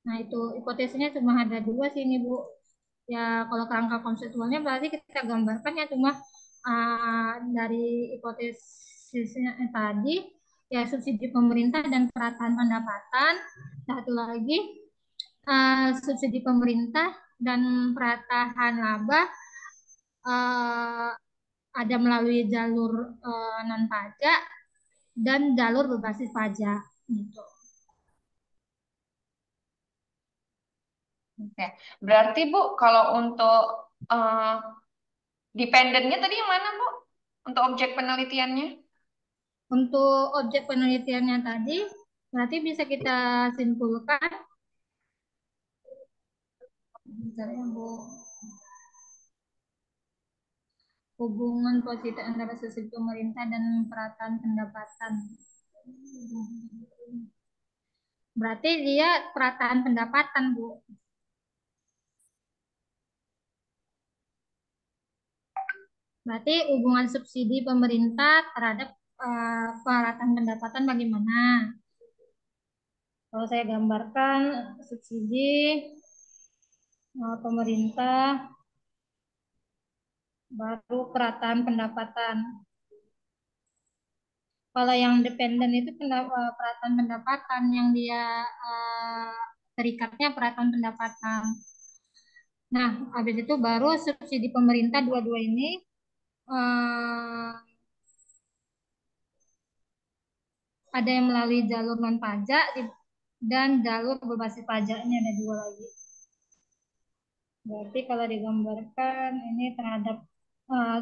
Nah, itu hipotesisnya cuma ada dua sih ini, Bu. Ya, kalau kerangka konseptualnya berarti kita gambarkan ya cuma dari hipotesisnya tadi, ya subsidi pemerintah dan perataan pendapatan. Satu lagi, subsidi pemerintah dan perataan laba uh, ada melalui jalur non pajak dan jalur berbasis pajak gitu. Oke. Berarti Bu, kalau untuk Dependennya tadi yang mana, Bu? Untuk objek penelitiannya? Untuk objek penelitiannya tadi, berarti bisa kita simpulkan. Bentar ya, Bu. Hubungan positif antara subsidi pemerintah dan perataan pendapatan. Berarti dia perataan pendapatan, Bu. Berarti hubungan subsidi pemerintah terhadap perataan pendapatan bagaimana? Kalau saya gambarkan subsidi pemerintah baru perataan pendapatan. Kalau yang dependen itu perataan pendapatan yang dia terikat,nya perataan pendapatan. Nah, habis itu baru subsidi pemerintah dua-dua ini ada yang melalui jalur non pajak dan jalur berbasis pajaknya, ada dua lagi. Berarti kalau digambarkan ini terhadap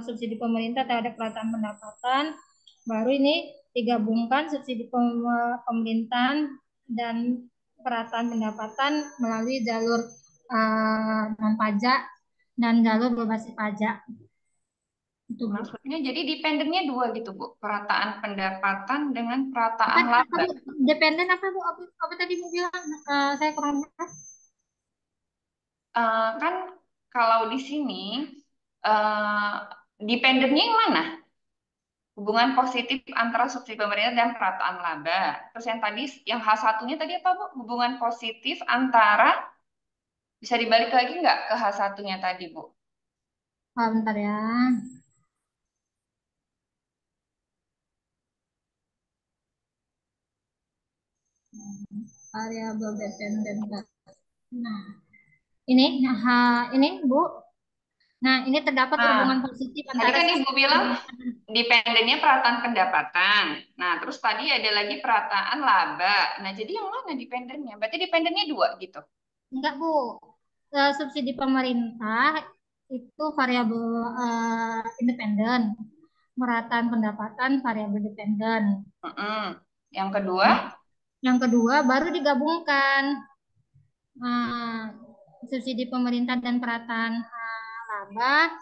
subsidi pemerintah terhadap perataan pendapatan, baru ini digabungkan subsidi pemerintahan dan perataan pendapatan melalui jalur non pajak dan jalur berbasis pajak. Itu, Bu. Maksudnya jadi dependennya dua gitu, Bu. Perataan pendapatan dengan perataan Apa, laba. Bu? Dependen apa, Bu? Apa tadi Bu bilang? Saya kurang paham. Kan kalau di sini dependennya yang mana? Hubungan positif antara subsidi pemerintah dan perataan laba. Terus yang tadi, yang H1-nya tadi apa, Bu? Hubungan positif antara, bisa dibalik lagi nggak ke H1-nya tadi, Bu? Bentar ya. Variabel dependen. Nah, ini Bu. Nah, ini terdapat hubungan positif Tadi antara kan Ibu bilang dependennya perataan pendapatan. Nah, terus tadi ada lagi perataan laba. Nah, jadi yang mana dependennya? Berarti dependennya dua gitu. enggak, Bu. Subsidi pemerintah itu variabel independen. Perataan pendapatan variabel dependen. Yang kedua? Yang kedua baru digabungkan subsidi pemerintah dan perataan laba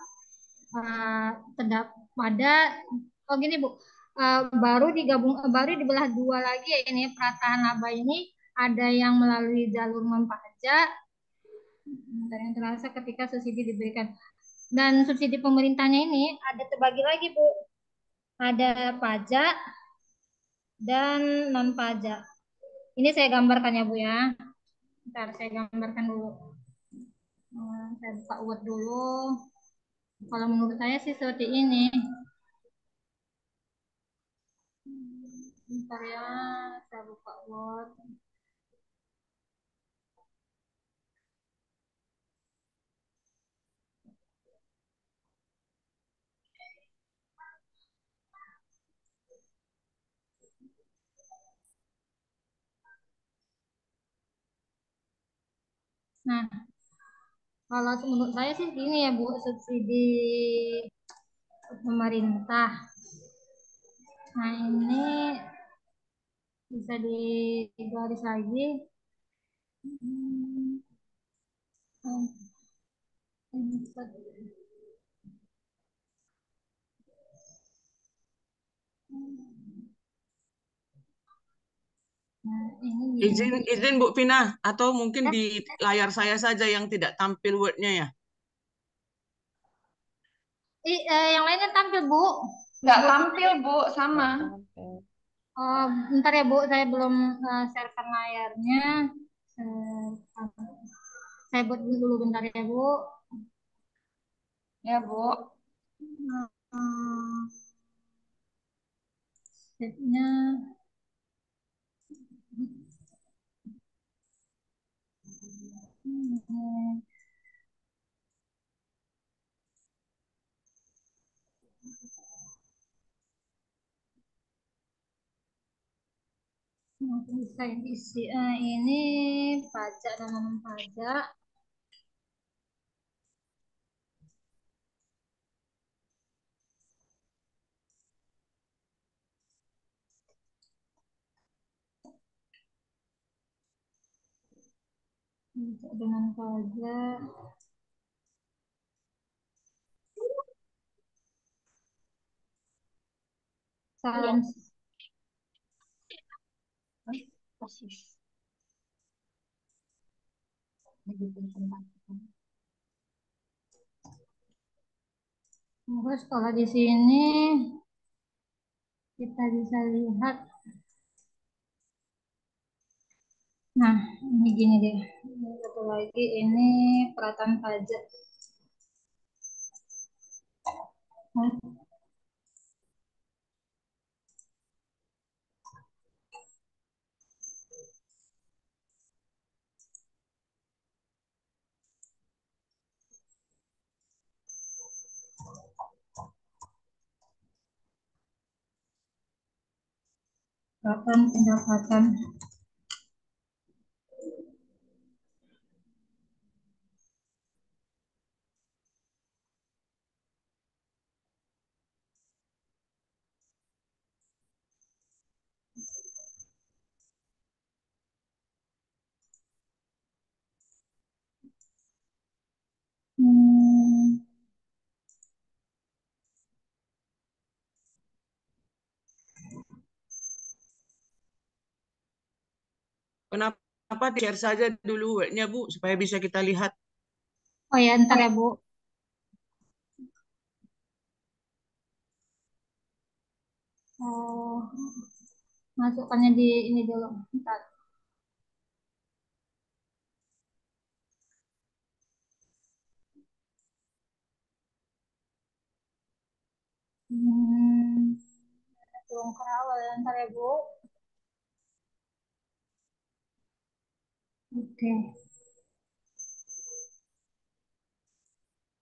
terdapat pada gini Bu, baru dibelah dua lagi ya, ini perataan laba ini ada yang melalui jalur non pajak dan yang terasa ketika subsidi diberikan, dan subsidi pemerintahnya ini ada terbagi lagi Bu, ada pajak dan non pajak. Ini saya gambarkan ya Bu ya. Bentar, saya gambarkan dulu. Saya buka Word dulu. Kalau menurut saya sih seperti ini. Bentar ya, saya buka Word. Nah, kalau menurut saya sih gini ya Bu, subsidi pemerintah. Nah, ini bisa digaris lagi. Nah, ini Izin Bu Vina, atau mungkin di layar saya saja yang tidak tampil Word-nya ya? yang lainnya tampil Bu. Nggak tampil, Bu, sama. Bentar ya Bu, saya belum sharekan layarnya. Saya buat dulu bentar ya Bu. Ya, Bu. Setnya bisa diisi ini pajak dan non pajak. dengan pajak. Salam. Persis. Terus kalau di sini kita bisa lihat, nah ini gini deh, satu lagi ini peraturan pajak. Peraturan pendapatan. Kenapa di-share saja dulu webnya Bu, supaya bisa kita lihat. Oh ya, ntar ya Bu. Masukkannya di ini dulu. Ntar. Turun ke awal ya, ntar ya Bu. Oke.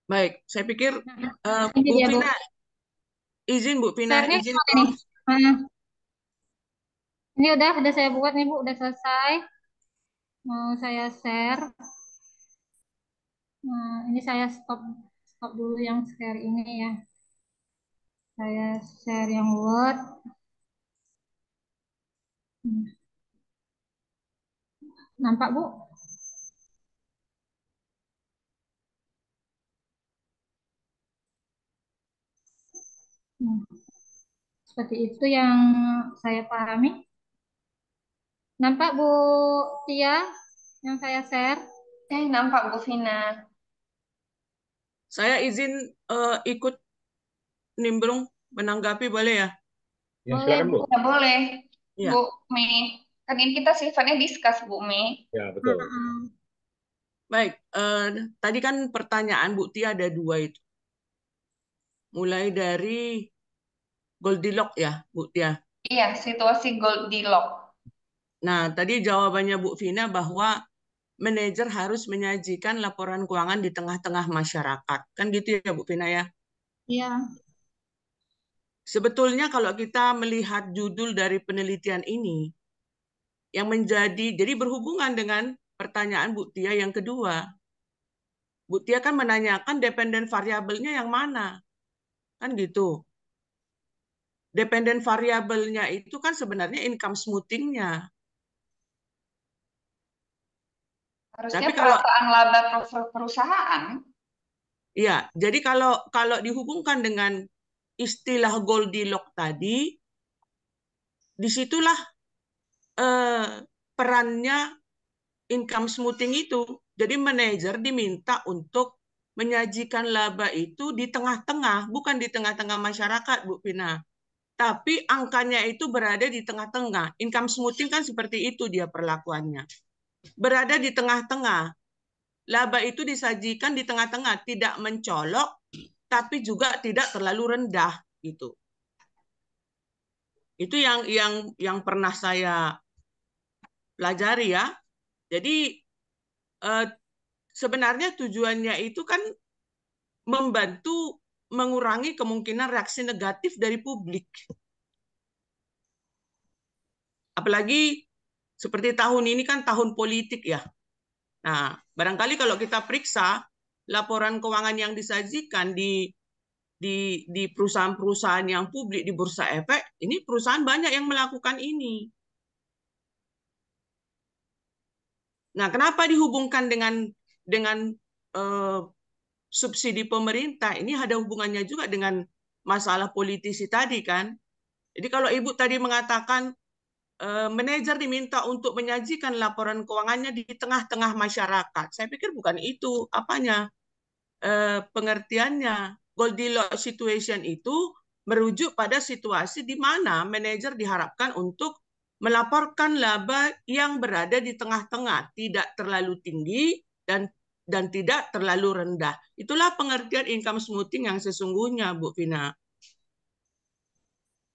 Baik, saya pikir Ini Bu dia Bu. Vina, izin Bu Vina, Share-nya izin gimana nih? Ini udah saya buat nih Bu, udah selesai. Mau saya share. Nah, ini saya stop dulu yang share ini ya. Saya share yang Word. Nampak Bu? Seperti itu yang saya pahami. Nampak Bu Tia yang saya share? Nampak Bu Vina. Saya izin ikut nimbrung menanggapi, boleh ya? Ya, Boleh silakan Bu. Ya boleh, Ya. Bu Mei. Kan ini kita sifatnya discuss, Bu Mei. Ya, betul. Baik, tadi kan pertanyaan Bu Tia ada dua itu. Mulai dari Goldilocks ya, Bu Tia. Iya, situasi Goldilocks. Nah, tadi jawabannya Bu Vina bahwa manajer harus menyajikan laporan keuangan di tengah-tengah masyarakat. Kan gitu ya Bu Vina ya? Iya. Sebetulnya kalau kita melihat judul dari penelitian ini, yang jadi berhubungan dengan pertanyaan Bu Tia yang kedua. Bu Tia kan menanyakan dependen variabelnya yang mana? Kan gitu. Dependen variabelnya itu kan sebenarnya income smoothing-nya. Harusnya Tapi kalau perataan laba perusahaan. ya, jadi kalau dihubungkan dengan istilah Goldilocks tadi, disitulah perannya income smoothing itu. Jadi manajer diminta untuk menyajikan laba itu di tengah-tengah, bukan di tengah-tengah masyarakat, Bu Vina. Tapi angkanya itu berada di tengah-tengah. Income smoothing kan seperti itu dia perlakuannya. Berada di tengah-tengah. Laba itu disajikan di tengah-tengah, tidak mencolok, tapi juga tidak terlalu rendah gitu. Itu yang pernah saya pelajari ya. Jadi sebenarnya tujuannya itu kan membantu mengurangi kemungkinan reaksi negatif dari publik. Apalagi seperti tahun ini kan tahun politik ya. Nah, barangkali kalau kita periksa laporan keuangan yang disajikan di perusahaan-perusahaan yang publik di Bursa Efek, ini perusahaan banyak yang melakukan ini. Nah, kenapa dihubungkan dengan subsidi pemerintah? Ini ada hubungannya juga dengan masalah politisi tadi kan. Jadi kalau Ibu tadi mengatakan manajer diminta untuk menyajikan laporan keuangannya di tengah-tengah masyarakat, saya pikir bukan itu apanya pengertiannya. Goldilocks situation itu merujuk pada situasi di mana manajer diharapkan untuk melaporkan laba yang berada di tengah-tengah, tidak terlalu tinggi dan tidak terlalu rendah. Itulah pengertian income smoothing yang sesungguhnya, Bu Vina.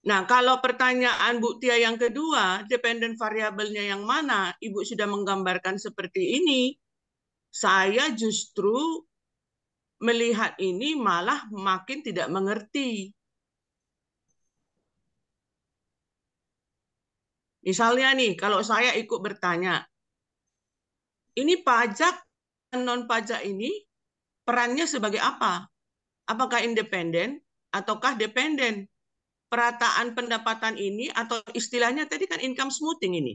Nah, kalau pertanyaan Bu Tia yang kedua, dependent variabelnya yang mana? Ibu sudah menggambarkan seperti ini. Saya justru melihat ini malah makin tidak mengerti. Misalnya nih, kalau saya ikut bertanya, ini pajak dan non-pajak ini perannya sebagai apa? Apakah independen ataukah dependen? Perataan pendapatan ini atau istilahnya tadi kan income smoothing ini.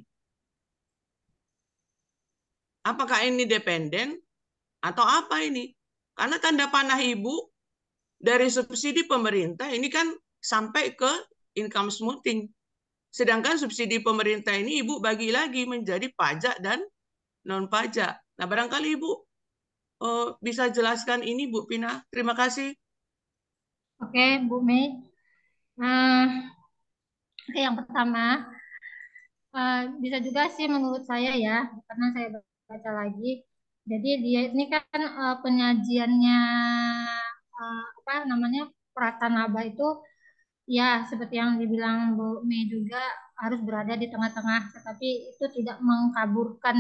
Apakah ini dependen atau apa ini? Karena tanda panah Ibu dari subsidi pemerintah ini kan sampai ke income smoothing. Sedangkan subsidi pemerintah ini Ibu bagi lagi menjadi pajak dan non-pajak. Nah, barangkali Ibu bisa jelaskan ini, Bu Pina. Terima kasih. Oke, Bu Mei. Yang pertama, bisa juga sih menurut saya ya, karena saya baca lagi. Jadi dia ini kan penyajiannya apa namanya Pratanaba itu ya seperti yang dibilang Bu Mei juga harus berada di tengah-tengah, tetapi itu tidak mengkaburkan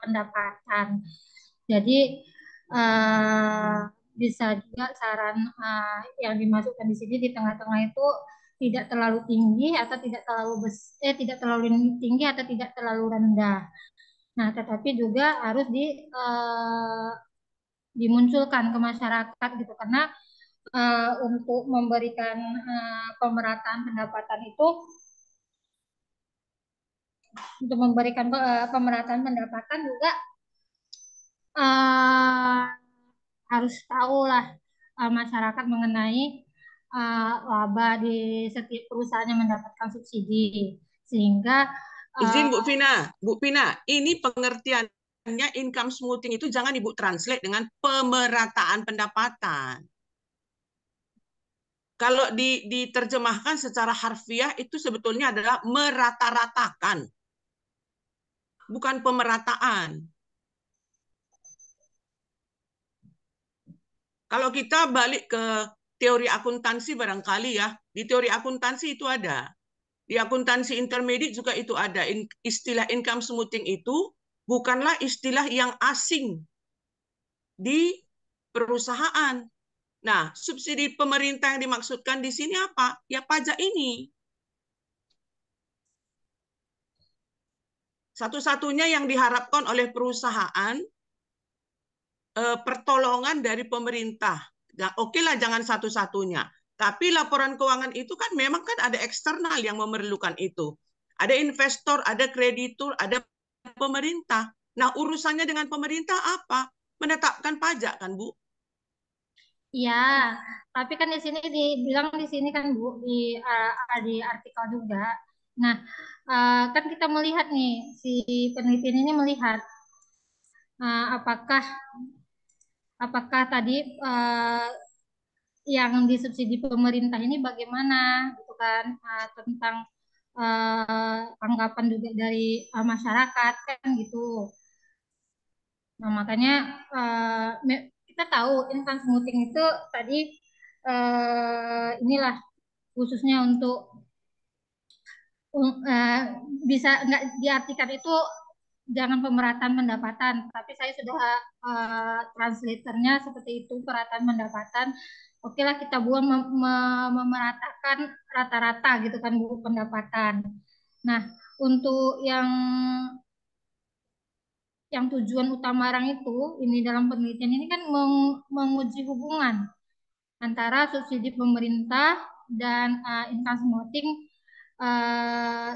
pendapatan. Jadi uh, bisa juga saran yang dimasukkan di sini di tengah-tengah itu tidak terlalu tinggi atau tidak terlalu tinggi atau tidak terlalu rendah. Nah, tetapi juga harus dimunculkan ke masyarakat gitu karena untuk memberikan pemerataan pendapatan itu pemerataan pendapatan juga uh, harus tahulah masyarakat mengenai laba di setiap perusahaan yang mendapatkan subsidi sehingga Izin Bu Pina, ini pengertiannya income smoothing itu jangan Ibu translate dengan pemerataan pendapatan. Kalau diterjemahkan secara harfiah itu sebetulnya adalah merata-ratakan, bukan pemerataan. Kalau kita balik ke teori akuntansi barangkali ya, di teori akuntansi itu ada. Di akuntansi intermediate juga itu ada. Istilah income smoothing itu bukanlah istilah yang asing di perusahaan. Nah, subsidi pemerintah yang dimaksudkan di sini apa? Ya pajak ini. Satu-satunya yang diharapkan oleh perusahaan pertolongan dari pemerintah. Oke lah jangan satu-satunya. Tapi laporan keuangan itu kan memang kan ada eksternal yang memerlukan itu. Ada investor, ada kreditur, ada pemerintah. Nah, urusannya dengan pemerintah apa? Menetapkan pajak kan, Bu? ya, tapi kan di sini dibilang di sini kan Bu di artikel juga. Nah, kan kita melihat nih si peneliti ini melihat apakah tadi yang disubsidi pemerintah ini bagaimana gitu kan tentang anggapan juga dari masyarakat kan gitu. Nah, makanya kita tahu income smoothing itu tadi inilah khususnya untuk uh, bisa nggak diartikan itu jangan pemerataan pendapatan, tapi saya sudah translatornya seperti itu pemerataan pendapatan. Oke lah kita buang memeratakan rata-rata gitu kan Bu pendapatan. Nah, untuk yang tujuan utama orang itu ini dalam penelitian ini kan menguji hubungan antara subsidi pemerintah dan income smoothing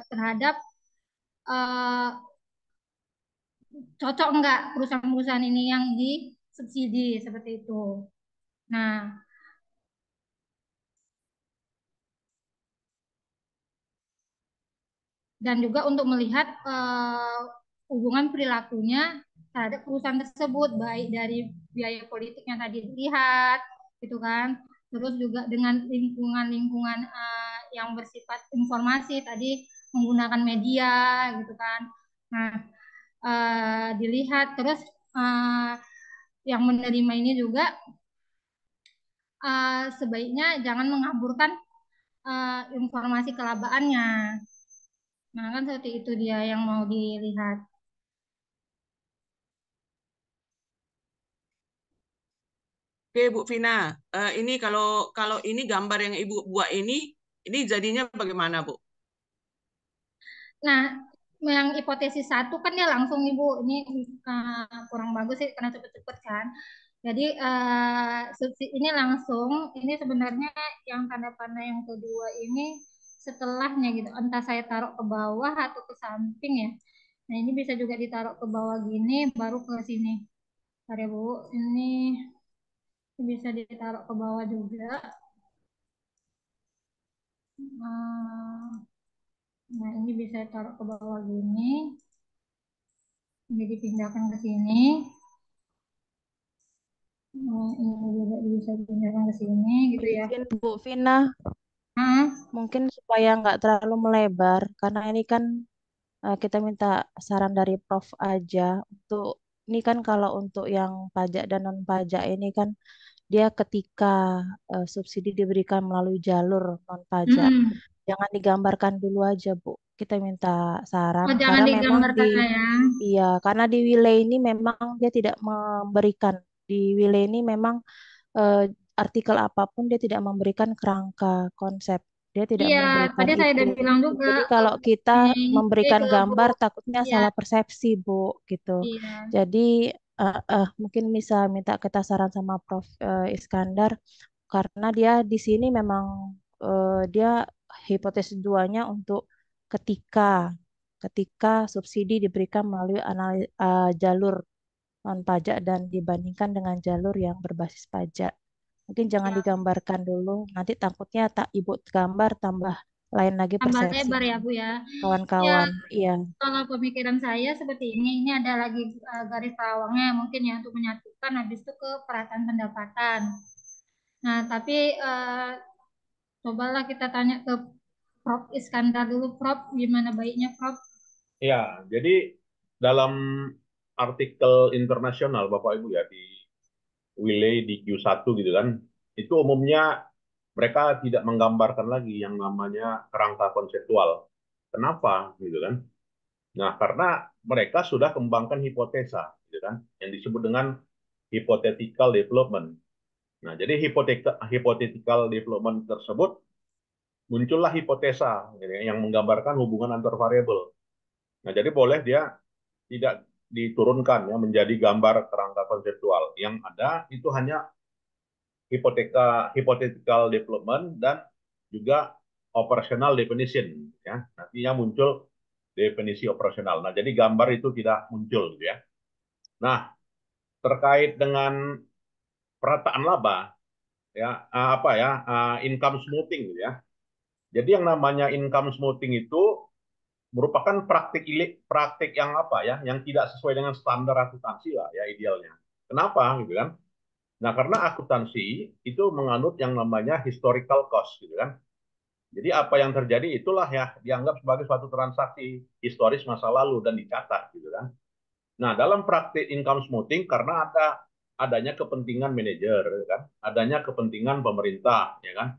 terhadap cocok enggak perusahaan-perusahaan ini yang disubsidi seperti itu. Nah, dan juga untuk melihat hubungan perilakunya terhadap perusahaan tersebut, baik dari biaya politik yang tadi dilihat, gitu kan, terus juga dengan lingkungan-lingkungan yang bersifat informasi tadi menggunakan media, gitu kan. Nah, dilihat terus yang menerima ini juga sebaiknya jangan mengaburkan informasi kelabaannya. Nah, kan seperti itu dia yang mau dilihat. Oke, Bu Vina. Ini kalau kalau ini gambar yang Ibu buat ini jadinya bagaimana, Bu? Nah, yang hipotesis satu kan dia langsung Ibu, ini kurang bagus sih karena cepet-cepet kan. Jadi ini langsung, ini sebenarnya yang tanda panah yang kedua ini setelahnya gitu. Entah saya taruh ke bawah atau ke samping ya. Nah, ini bisa juga ditaruh ke bawah gini, baru ke sini. Bentar ya Bu, ini bisa ditaruh ke bawah juga. Nah, ini bisa taruh ke bawah gini. Ini dipindahkan ke sini. Nah, ini juga bisa dipindahkan ke sini gitu ya. Izin Bu Vina, Nah, mungkin supaya nggak terlalu melebar, karena ini kan kita minta saran dari Prof aja. Untuk ini kan kalau untuk yang pajak dan non pajak ini kan dia ketika subsidi diberikan melalui jalur non pajak, mm-mm. jangan digambarkan dulu aja Bu. Kita minta saran Oh, jangan karena memang digambarkan ya. iya, karena di wilayah ini memang dia tidak memberikan, di wilayah ini memang eh, artikel apapun dia tidak memberikan kerangka konsep. Dia tidak Iya, memberikan tadi saya itu. udah bilang juga Jadi kalau kita memberikan itu Bu. gambar takutnya Iya, salah persepsi, Bu, gitu. iya. Jadi mungkin bisa minta kita saran sama Prof Iskandar karena dia di sini memang dia hipotesis duanya untuk ketika ketika subsidi diberikan melalui jalur non pajak dan dibandingkan dengan jalur yang berbasis pajak. Mungkin jangan Ya, digambarkan dulu, nanti takutnya tak ibu gambar tambah lain lagi tambah lebar persepsinya. ya Bu ya. Ya, Kawan-kawan, iya. kalau pemikiran saya seperti ini ada lagi garis bawahnya mungkin ya untuk menyatukan habis itu ke perataan pendapatan. Nah, tapi cobalah kita tanya ke Prof. Iskandar dulu, Prof. Gimana baiknya, Prof? Ya, jadi dalam artikel internasional Bapak Ibu ya di Wiley di Q1 gitu kan, itu umumnya mereka tidak menggambarkan lagi yang namanya kerangka konseptual. Kenapa gitu kan? Nah, karena mereka sudah kembangkan hipotesa gitu kan, yang disebut dengan hypothetical development. Nah, jadi hypothetical development tersebut muncullah hipotesa gitu, yang menggambarkan hubungan antar variabel. Nah, jadi boleh dia tidak diturunkan ya menjadi gambar kerangka konseptual. Yang ada itu hanya hypothetical development dan juga operational definition ya. Nantinya muncul definisi operasional. Nah, jadi gambar itu tidak muncul gitu ya. Nah, terkait dengan perataan laba ya apa ya income smoothing gitu ya. Jadi yang namanya income smoothing itu merupakan praktik yang apa ya, yang tidak sesuai dengan standar akuntansi lah ya idealnya. Kenapa gitu kan? Nah, karena akuntansi itu menganut yang namanya historical cost gitu kan. Jadi apa yang terjadi itulah ya dianggap sebagai suatu transaksi historis masa lalu dan dicatat gitu kan. Nah, dalam praktik income smoothing karena adanya kepentingan manajer kan, adanya kepentingan pemerintah ya kan.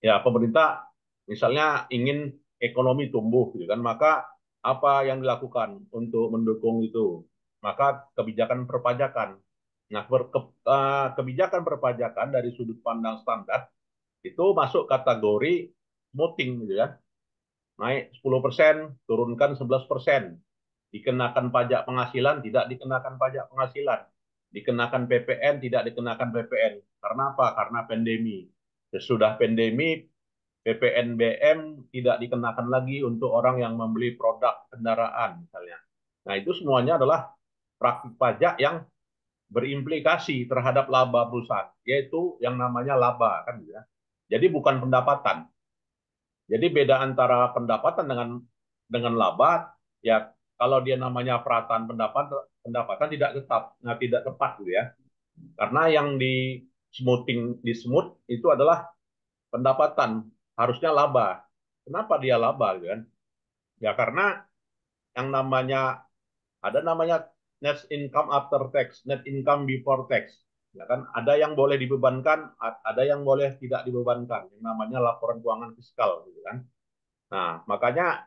Ya, pemerintah misalnya ingin ekonomi tumbuh gitu kan, maka apa yang dilakukan untuk mendukung itu? Maka kebijakan perpajakan. Nah, kebijakan perpajakan dari sudut pandang standar itu masuk kategori smoothing gitu kan. Naik 10%, turunkan 11%. Dikenakan pajak penghasilan, tidak dikenakan pajak penghasilan. Dikenakan PPN, tidak dikenakan PPN. Karena apa? Karena pandemi. Sesudah pandemi, PPNBM tidak dikenakan lagi untuk orang yang membeli produk kendaraan misalnya. Nah, itu semuanya adalah praktik pajak yang berimplikasi terhadap laba perusahaan, yaitu yang namanya laba kan ya. Jadi bukan pendapatan. Jadi beda antara pendapatan dengan laba, ya kalau dia namanya perataan pendapatan tidak tetap, tidak tepat gitu ya. Karena yang di smooth itu adalah pendapatan, harusnya laba. Kenapa dia laba gitu kan? Ya karena yang namanya net income after tax, net income before tax. Ya kan, ada yang boleh dibebankan, ada yang boleh tidak dibebankan. Yang namanya laporan keuangan fiskal gitu kan. Nah, makanya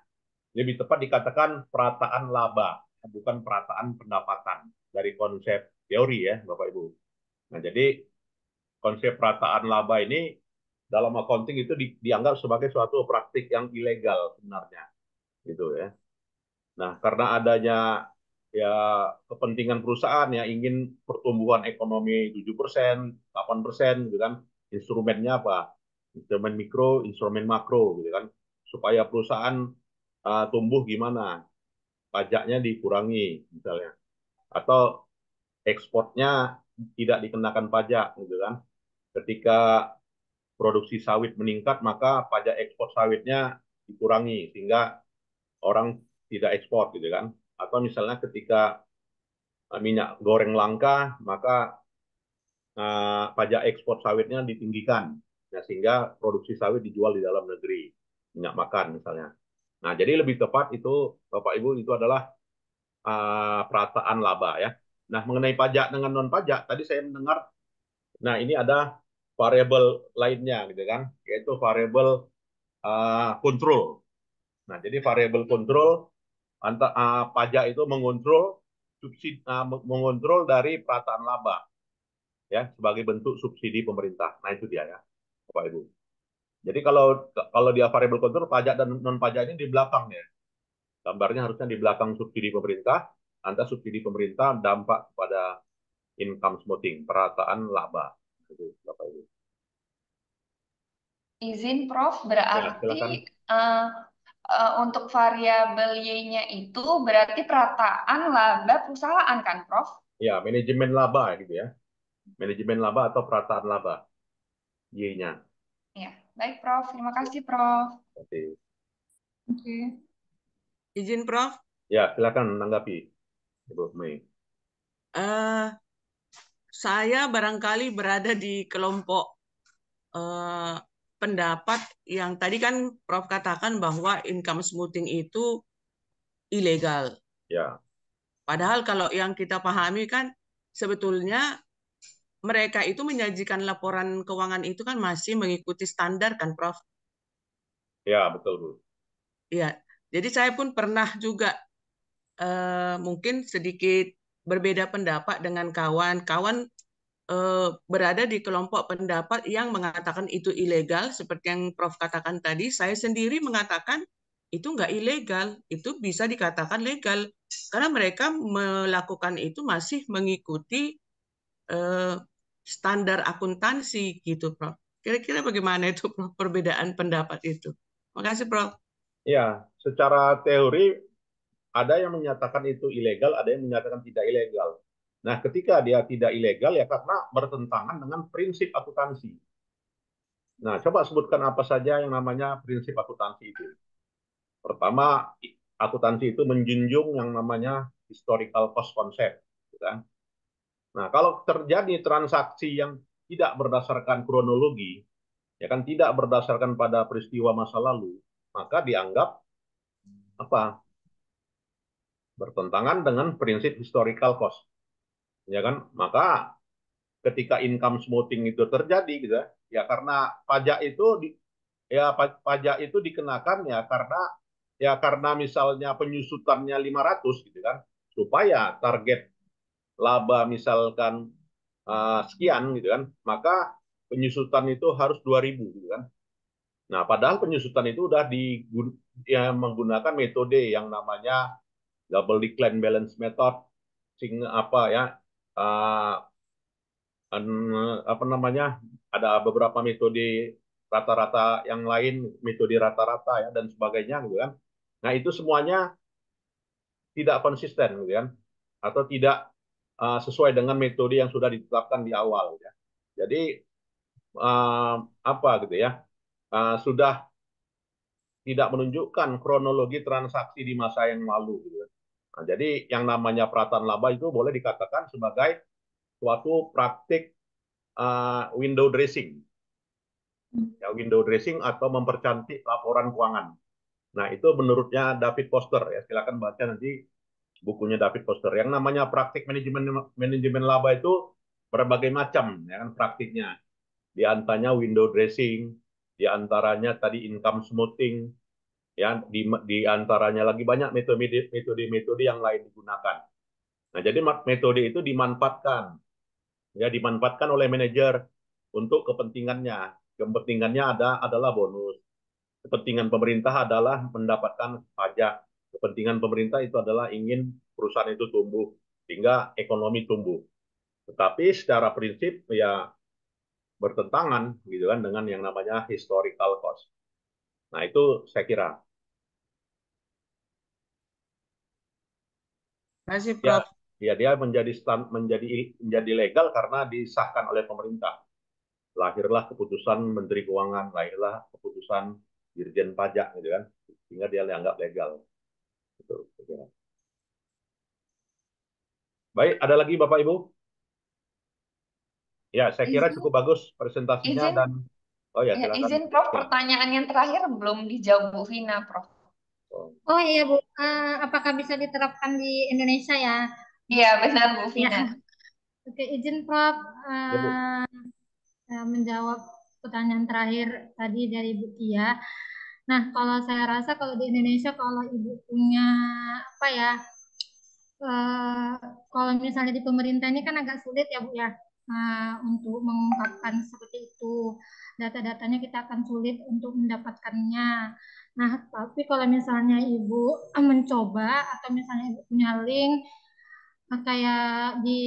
lebih tepat dikatakan perataan laba, bukan perataan pendapatan dari konsep teori ya, Bapak Ibu. Nah, jadi konsep perataan laba ini dalam accounting itu dianggap sebagai suatu praktik yang ilegal sebenarnya, gitu ya. Nah, karena adanya ya kepentingan perusahaan yang ingin pertumbuhan ekonomi 7%, 8%, gitu kan. Instrumennya apa? Instrumen mikro, instrumen makro, gitu kan. Supaya perusahaan tumbuh gimana? Pajaknya dikurangi, misalnya. Atau ekspornya tidak dikenakan pajak, gitu kan. Ketika produksi sawit meningkat, maka pajak ekspor sawitnya dikurangi, sehingga orang tidak ekspor, gitu kan. Atau misalnya ketika minyak goreng langka, maka pajak ekspor sawitnya ditinggikan, ya, sehingga produksi sawit dijual di dalam negeri, minyak makan misalnya. Nah, jadi lebih tepat itu, Bapak Ibu, itu adalah perataan laba ya. Nah, mengenai pajak dengan non pajak, tadi saya mendengar, nah ini ada variabel lainnya gitu kan, yaitu variabel kontrol. Nah, jadi variabel kontrol pajak itu mengontrol mengontrol dari perataan laba ya sebagai bentuk subsidi pemerintah. Nah, itu dia ya, Bapak Ibu. Jadi kalau dia variabel kontrol, pajak dan non pajak ini di belakang ya. Gambarnya harusnya di belakang subsidi pemerintah, antara subsidi pemerintah dampak kepada income smoothing, perataan laba. Itu, Bapak Ibu. Izin Prof, Ya, berarti silakan. untuk variabel Y-nya itu berarti perataan laba perusahaan kan, Prof? Ya, manajemen laba gitu ya. Manajemen laba atau perataan laba. Y-nya. Ya, baik Prof. Terima kasih Prof. Oke. Oke. Izin Prof. Ya, silakan menanggapi, Ibu Mei. Saya barangkali berada di kelompok pendapat yang tadi kan Prof katakan bahwa income smoothing itu ilegal. Ya. Padahal kalau yang kita pahami kan sebetulnya mereka itu menyajikan laporan keuangan itu kan masih mengikuti standar kan, Prof? Ya, betul, Bu. Ya, jadi saya pun pernah juga mungkin sedikit berbeda pendapat dengan kawan. Kawan berada di kelompok pendapat yang mengatakan itu ilegal, seperti yang Prof katakan tadi. Saya sendiri mengatakan itu nggak ilegal, itu bisa dikatakan legal. Karena mereka melakukan itu masih mengikuti standar akuntansi gitu, Prof. Kira-kira bagaimana itu, Prof, perbedaan pendapat itu? Makasih, Prof. Ya, secara teori ada yang menyatakan itu ilegal, ada yang menyatakan tidak ilegal. Nah, ketika dia tidak ilegal ya karena bertentangan dengan prinsip akuntansi. Nah, coba sebutkan apa saja yang namanya prinsip akuntansi itu. Pertama, akuntansi itu menjunjung yang namanya historical cost concept. Kan? Nah, kalau terjadi transaksi yang tidak berdasarkan kronologi, ya kan tidak berdasarkan pada peristiwa masa lalu, maka dianggap apa? Bertentangan dengan prinsip historical cost. Ya kan? Maka ketika income smoothing itu terjadi gitu ya karena pajak itu pajak itu dikenakan ya karena misalnya penyusutannya 500 gitu kan supaya target laba misalkan sekian gitu kan maka penyusutan itu harus 2.000 gitu kan. Nah, padahal penyusutan itu udah menggunakan metode yang namanya double decline balance method sehingga apa ya uh, apa namanya ada beberapa metode rata-rata yang lain metode rata-rata ya dan sebagainya gitu kan. Nah itu semuanya tidak konsisten, gitu kan, atau tidak sesuai dengan metode yang sudah ditetapkan di awal, ya. Jadi apa gitu ya, sudah tidak menunjukkan kronologi transaksi di masa yang lalu, gitu. Nah, jadi yang namanya perataan laba itu boleh dikatakan sebagai suatu praktik window dressing, ya, window dressing atau mempercantik laporan keuangan. Nah, itu menurutnya David Foster, ya, silakan baca nanti bukunya David Foster. Yang namanya praktik manajemen laba itu berbagai macam, ya kan, praktiknya. Di antaranya window dressing, di antaranya tadi income smoothing, ya, di antaranya lagi banyak metode-metode yang lain digunakan. Nah, jadi metode itu dimanfaatkan, ya, dimanfaatkan oleh manajer untuk kepentingannya. Kepentingannya adalah bonus. Kepentingan pemerintah adalah mendapatkan pajak. Kepentingan pemerintah itu adalah ingin perusahaan itu tumbuh sehingga ekonomi tumbuh. Tetapi secara prinsip ya bertentangan gitu kan dengan yang namanya historical cost. Nah, itu saya kira. Terima kasih, Ya, Prof. ya, dia menjadi legal karena disahkan oleh pemerintah. Lahirlah keputusan Menteri Keuangan, lahirlah keputusan Dirjen Pajak gitu kan. Sehingga dia dianggap legal. Itu, saya kira. Baik, ada lagi Bapak Ibu? Ya, saya kira Izin, cukup bagus presentasinya izin, dan oh ya, ya, silakan. izin Prof. Ya. Pertanyaan yang terakhir belum dijawab Bu Vina, Prof. Oh, Oh iya Bu, apakah bisa diterapkan di Indonesia ya? Iya, benar Bu Ya, Vina. oke izin Prof ya, Bu. menjawab pertanyaan terakhir tadi dari Bu Tia. Nah, kalau saya rasa kalau di Indonesia kalau Ibu punya apa ya, eh, kalau misalnya di pemerintah ini kan agak sulit ya Bu ya, untuk mengungkapkan seperti itu. Data-datanya kita akan sulit untuk mendapatkannya. Nah, tapi kalau misalnya Ibu mencoba atau misalnya Ibu punya link, kayak di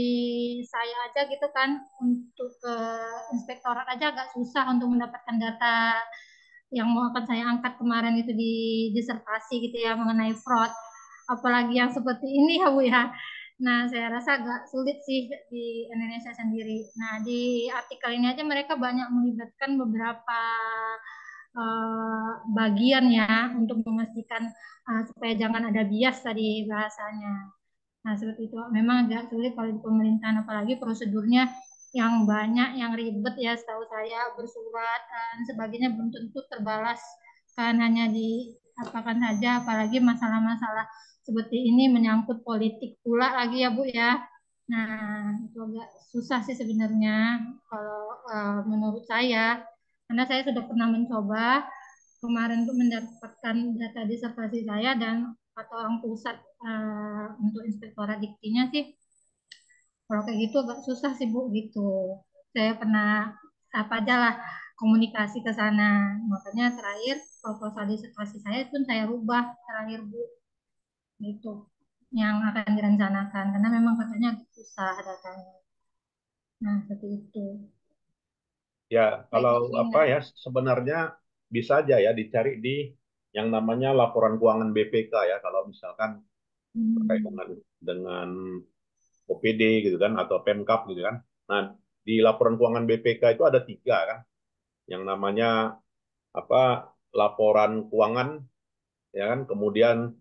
saya aja gitu kan, untuk ke inspektorat aja agak susah untuk mendapatkan data yang mau akan saya angkat kemarin itu di disertasi gitu ya mengenai fraud, apalagi yang seperti ini ya Bu ya. Nah, saya rasa agak sulit sih di Indonesia sendiri. Nah, di artikel ini aja mereka banyak melibatkan beberapa bagian ya untuk memastikan supaya jangan ada bias tadi bahasanya. Nah, seperti itu. Memang agak sulit kalau di pemerintahan, apalagi prosedurnya yang banyak, yang ribet ya, setahu saya bersurat dan sebagainya belum tentu terbalas, kan hanya diapakan saja, apalagi masalah-masalah seperti ini menyangkut politik pula lagi ya Bu ya. Nah, itu agak susah sih sebenarnya kalau menurut saya, karena saya sudah pernah mencoba kemarin untuk mendapatkan data disertasi saya dan atau orang pusat untuk inspektorat diktinya sih kalau kayak gitu agak susah sih Bu gitu. Saya pernah apa aja lah komunikasi ke sana. Makanya terakhir proposal disertasi saya pun saya rubah terakhir Bu gitu yang akan direncanakan karena memang katanya agak susah datanya. Nah, seperti itu. Ya, Baik kalau Bu apa Vina. ya, sebenarnya bisa aja ya dicari di yang namanya laporan keuangan BPK ya, kalau misalkan terkait Hmm. dengan OPD gitu kan atau Pemkap gitu kan. Nah, di laporan keuangan BPK itu ada 3 kan, yang namanya apa, laporan keuangan, ya kan, kemudian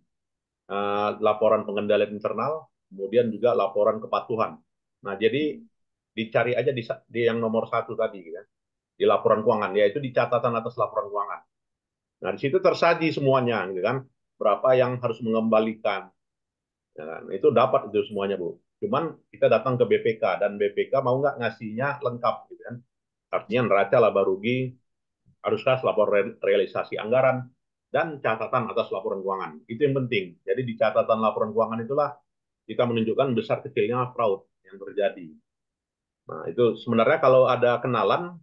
laporan pengendalian internal, kemudian juga laporan kepatuhan. Nah, jadi dicari aja di yang nomor 1 tadi gitu kan, di laporan keuangan, yaitu di catatan atas laporan keuangan. Nah, di situ tersaji semuanya gitu kan, berapa yang harus mengembalikan, ya kan? Itu dapat itu semuanya Bu. Cuman kita datang ke BPK dan BPK mau nggak ngasihnya lengkap gitu kan. Artinya neraca laba rugi, arus kas, laporan realisasi anggaran, dan catatan atas laporan keuangan. Itu yang penting. Jadi di catatan laporan keuangan itulah kita menunjukkan besar kecilnya fraud yang terjadi. Nah, itu sebenarnya kalau ada kenalan,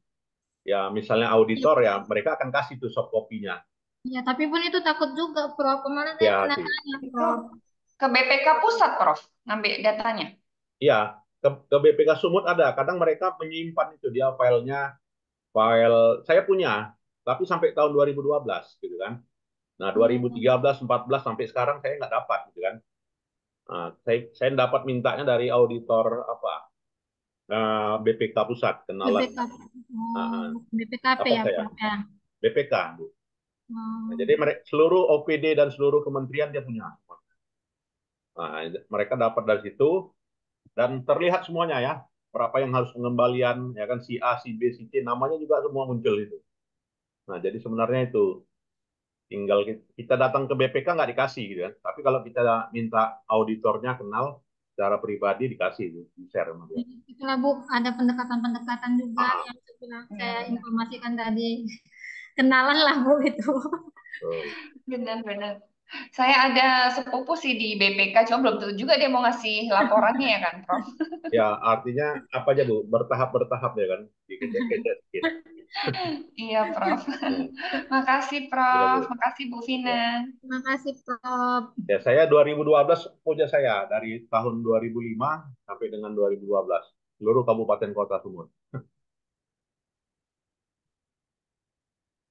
ya misalnya Ya, auditor, ya mereka akan kasih tuh soft copy-nya. ya, tapi pun itu takut juga, Prof. Kemarin saya Ya pernah sih. tanya, Itu Prof. ke BPK Pusat, Prof. Ngambil datanya. Iya, ke BPK Sumut ada. Kadang mereka menyimpan itu dia filenya, file saya punya, tapi sampai tahun 2012 gitu kan. Nah, Hmm. 2013, 14 sampai sekarang saya nggak dapat gitu kan. Nah, saya dapat mintanya dari auditor apa BPK pusat, kenalan BPK, BPKP apa ya, saya Prof ya. BPK, Bu. Nah, jadi seluruh OPD dan seluruh kementerian dia punya. Nah, mereka dapat dari situ dan terlihat semuanya ya, berapa yang harus pengembalian, ya kan, si A, si B, si C, namanya juga semua muncul itu. Nah, jadi sebenarnya itu tinggal kita datang ke BPK nggak dikasih gitu kan. Tapi kalau kita minta auditornya kenal secara pribadi dikasih itu, di-share sama dia. Itulah Bu, ada pendekatan-pendekatan juga yang saya informasikan tadi. Kenalan lah Bu itu. Benar-benar. Saya ada sepupu sih di BPK, cuma belum tentu juga dia mau ngasih laporannya ya kan, Prof? Ya, artinya apa aja Bu? Bertahap-bertahap ya kan? Dikecek-kecek. Iya, Prof. Makasih, Gila, Prof. Bu. Makasih, Bu Ya. Vina. Terima kasih Prof. Ya, saya 2012 punya saya dari tahun 2005 sampai dengan 2012. Seluruh kabupaten kota semua.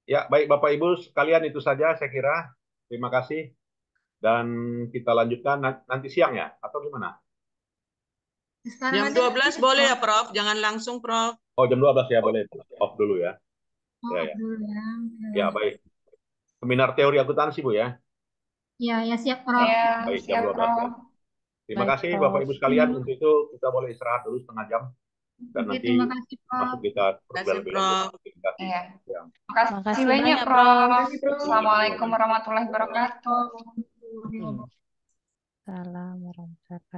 Ya, baik Bapak Ibu sekalian itu saja saya kira. Terima kasih. Dan kita lanjutkan nanti siang ya, atau gimana? Sekarang Jam aja 12 boleh ya, Prof? Jangan langsung, Prof. Oh, jam 12 ya, boleh. Off dulu ya. Ya, ya. dulu ya. Ya, baik. Seminar teori akuntansi, Bu ya. Ya, ya siap Prof. Ya, Baik, jam siap, 12 ya. Prof. Terima Baik, kasih Prof. Bapak Ibu sekalian. Untuk itu kita boleh istirahat dulu setengah jam. Dan Oke, nanti terima kasih Prof. masuk kita Terima kasih, lebih Prof. lanjut. Terima kasih. Iya. Ya. Makasih Makasih banyak, banyak, Prof. Prof. Assalamualaikum warahmatullahi wabarakatuh. Salam warahmatullahi wabarakatuh.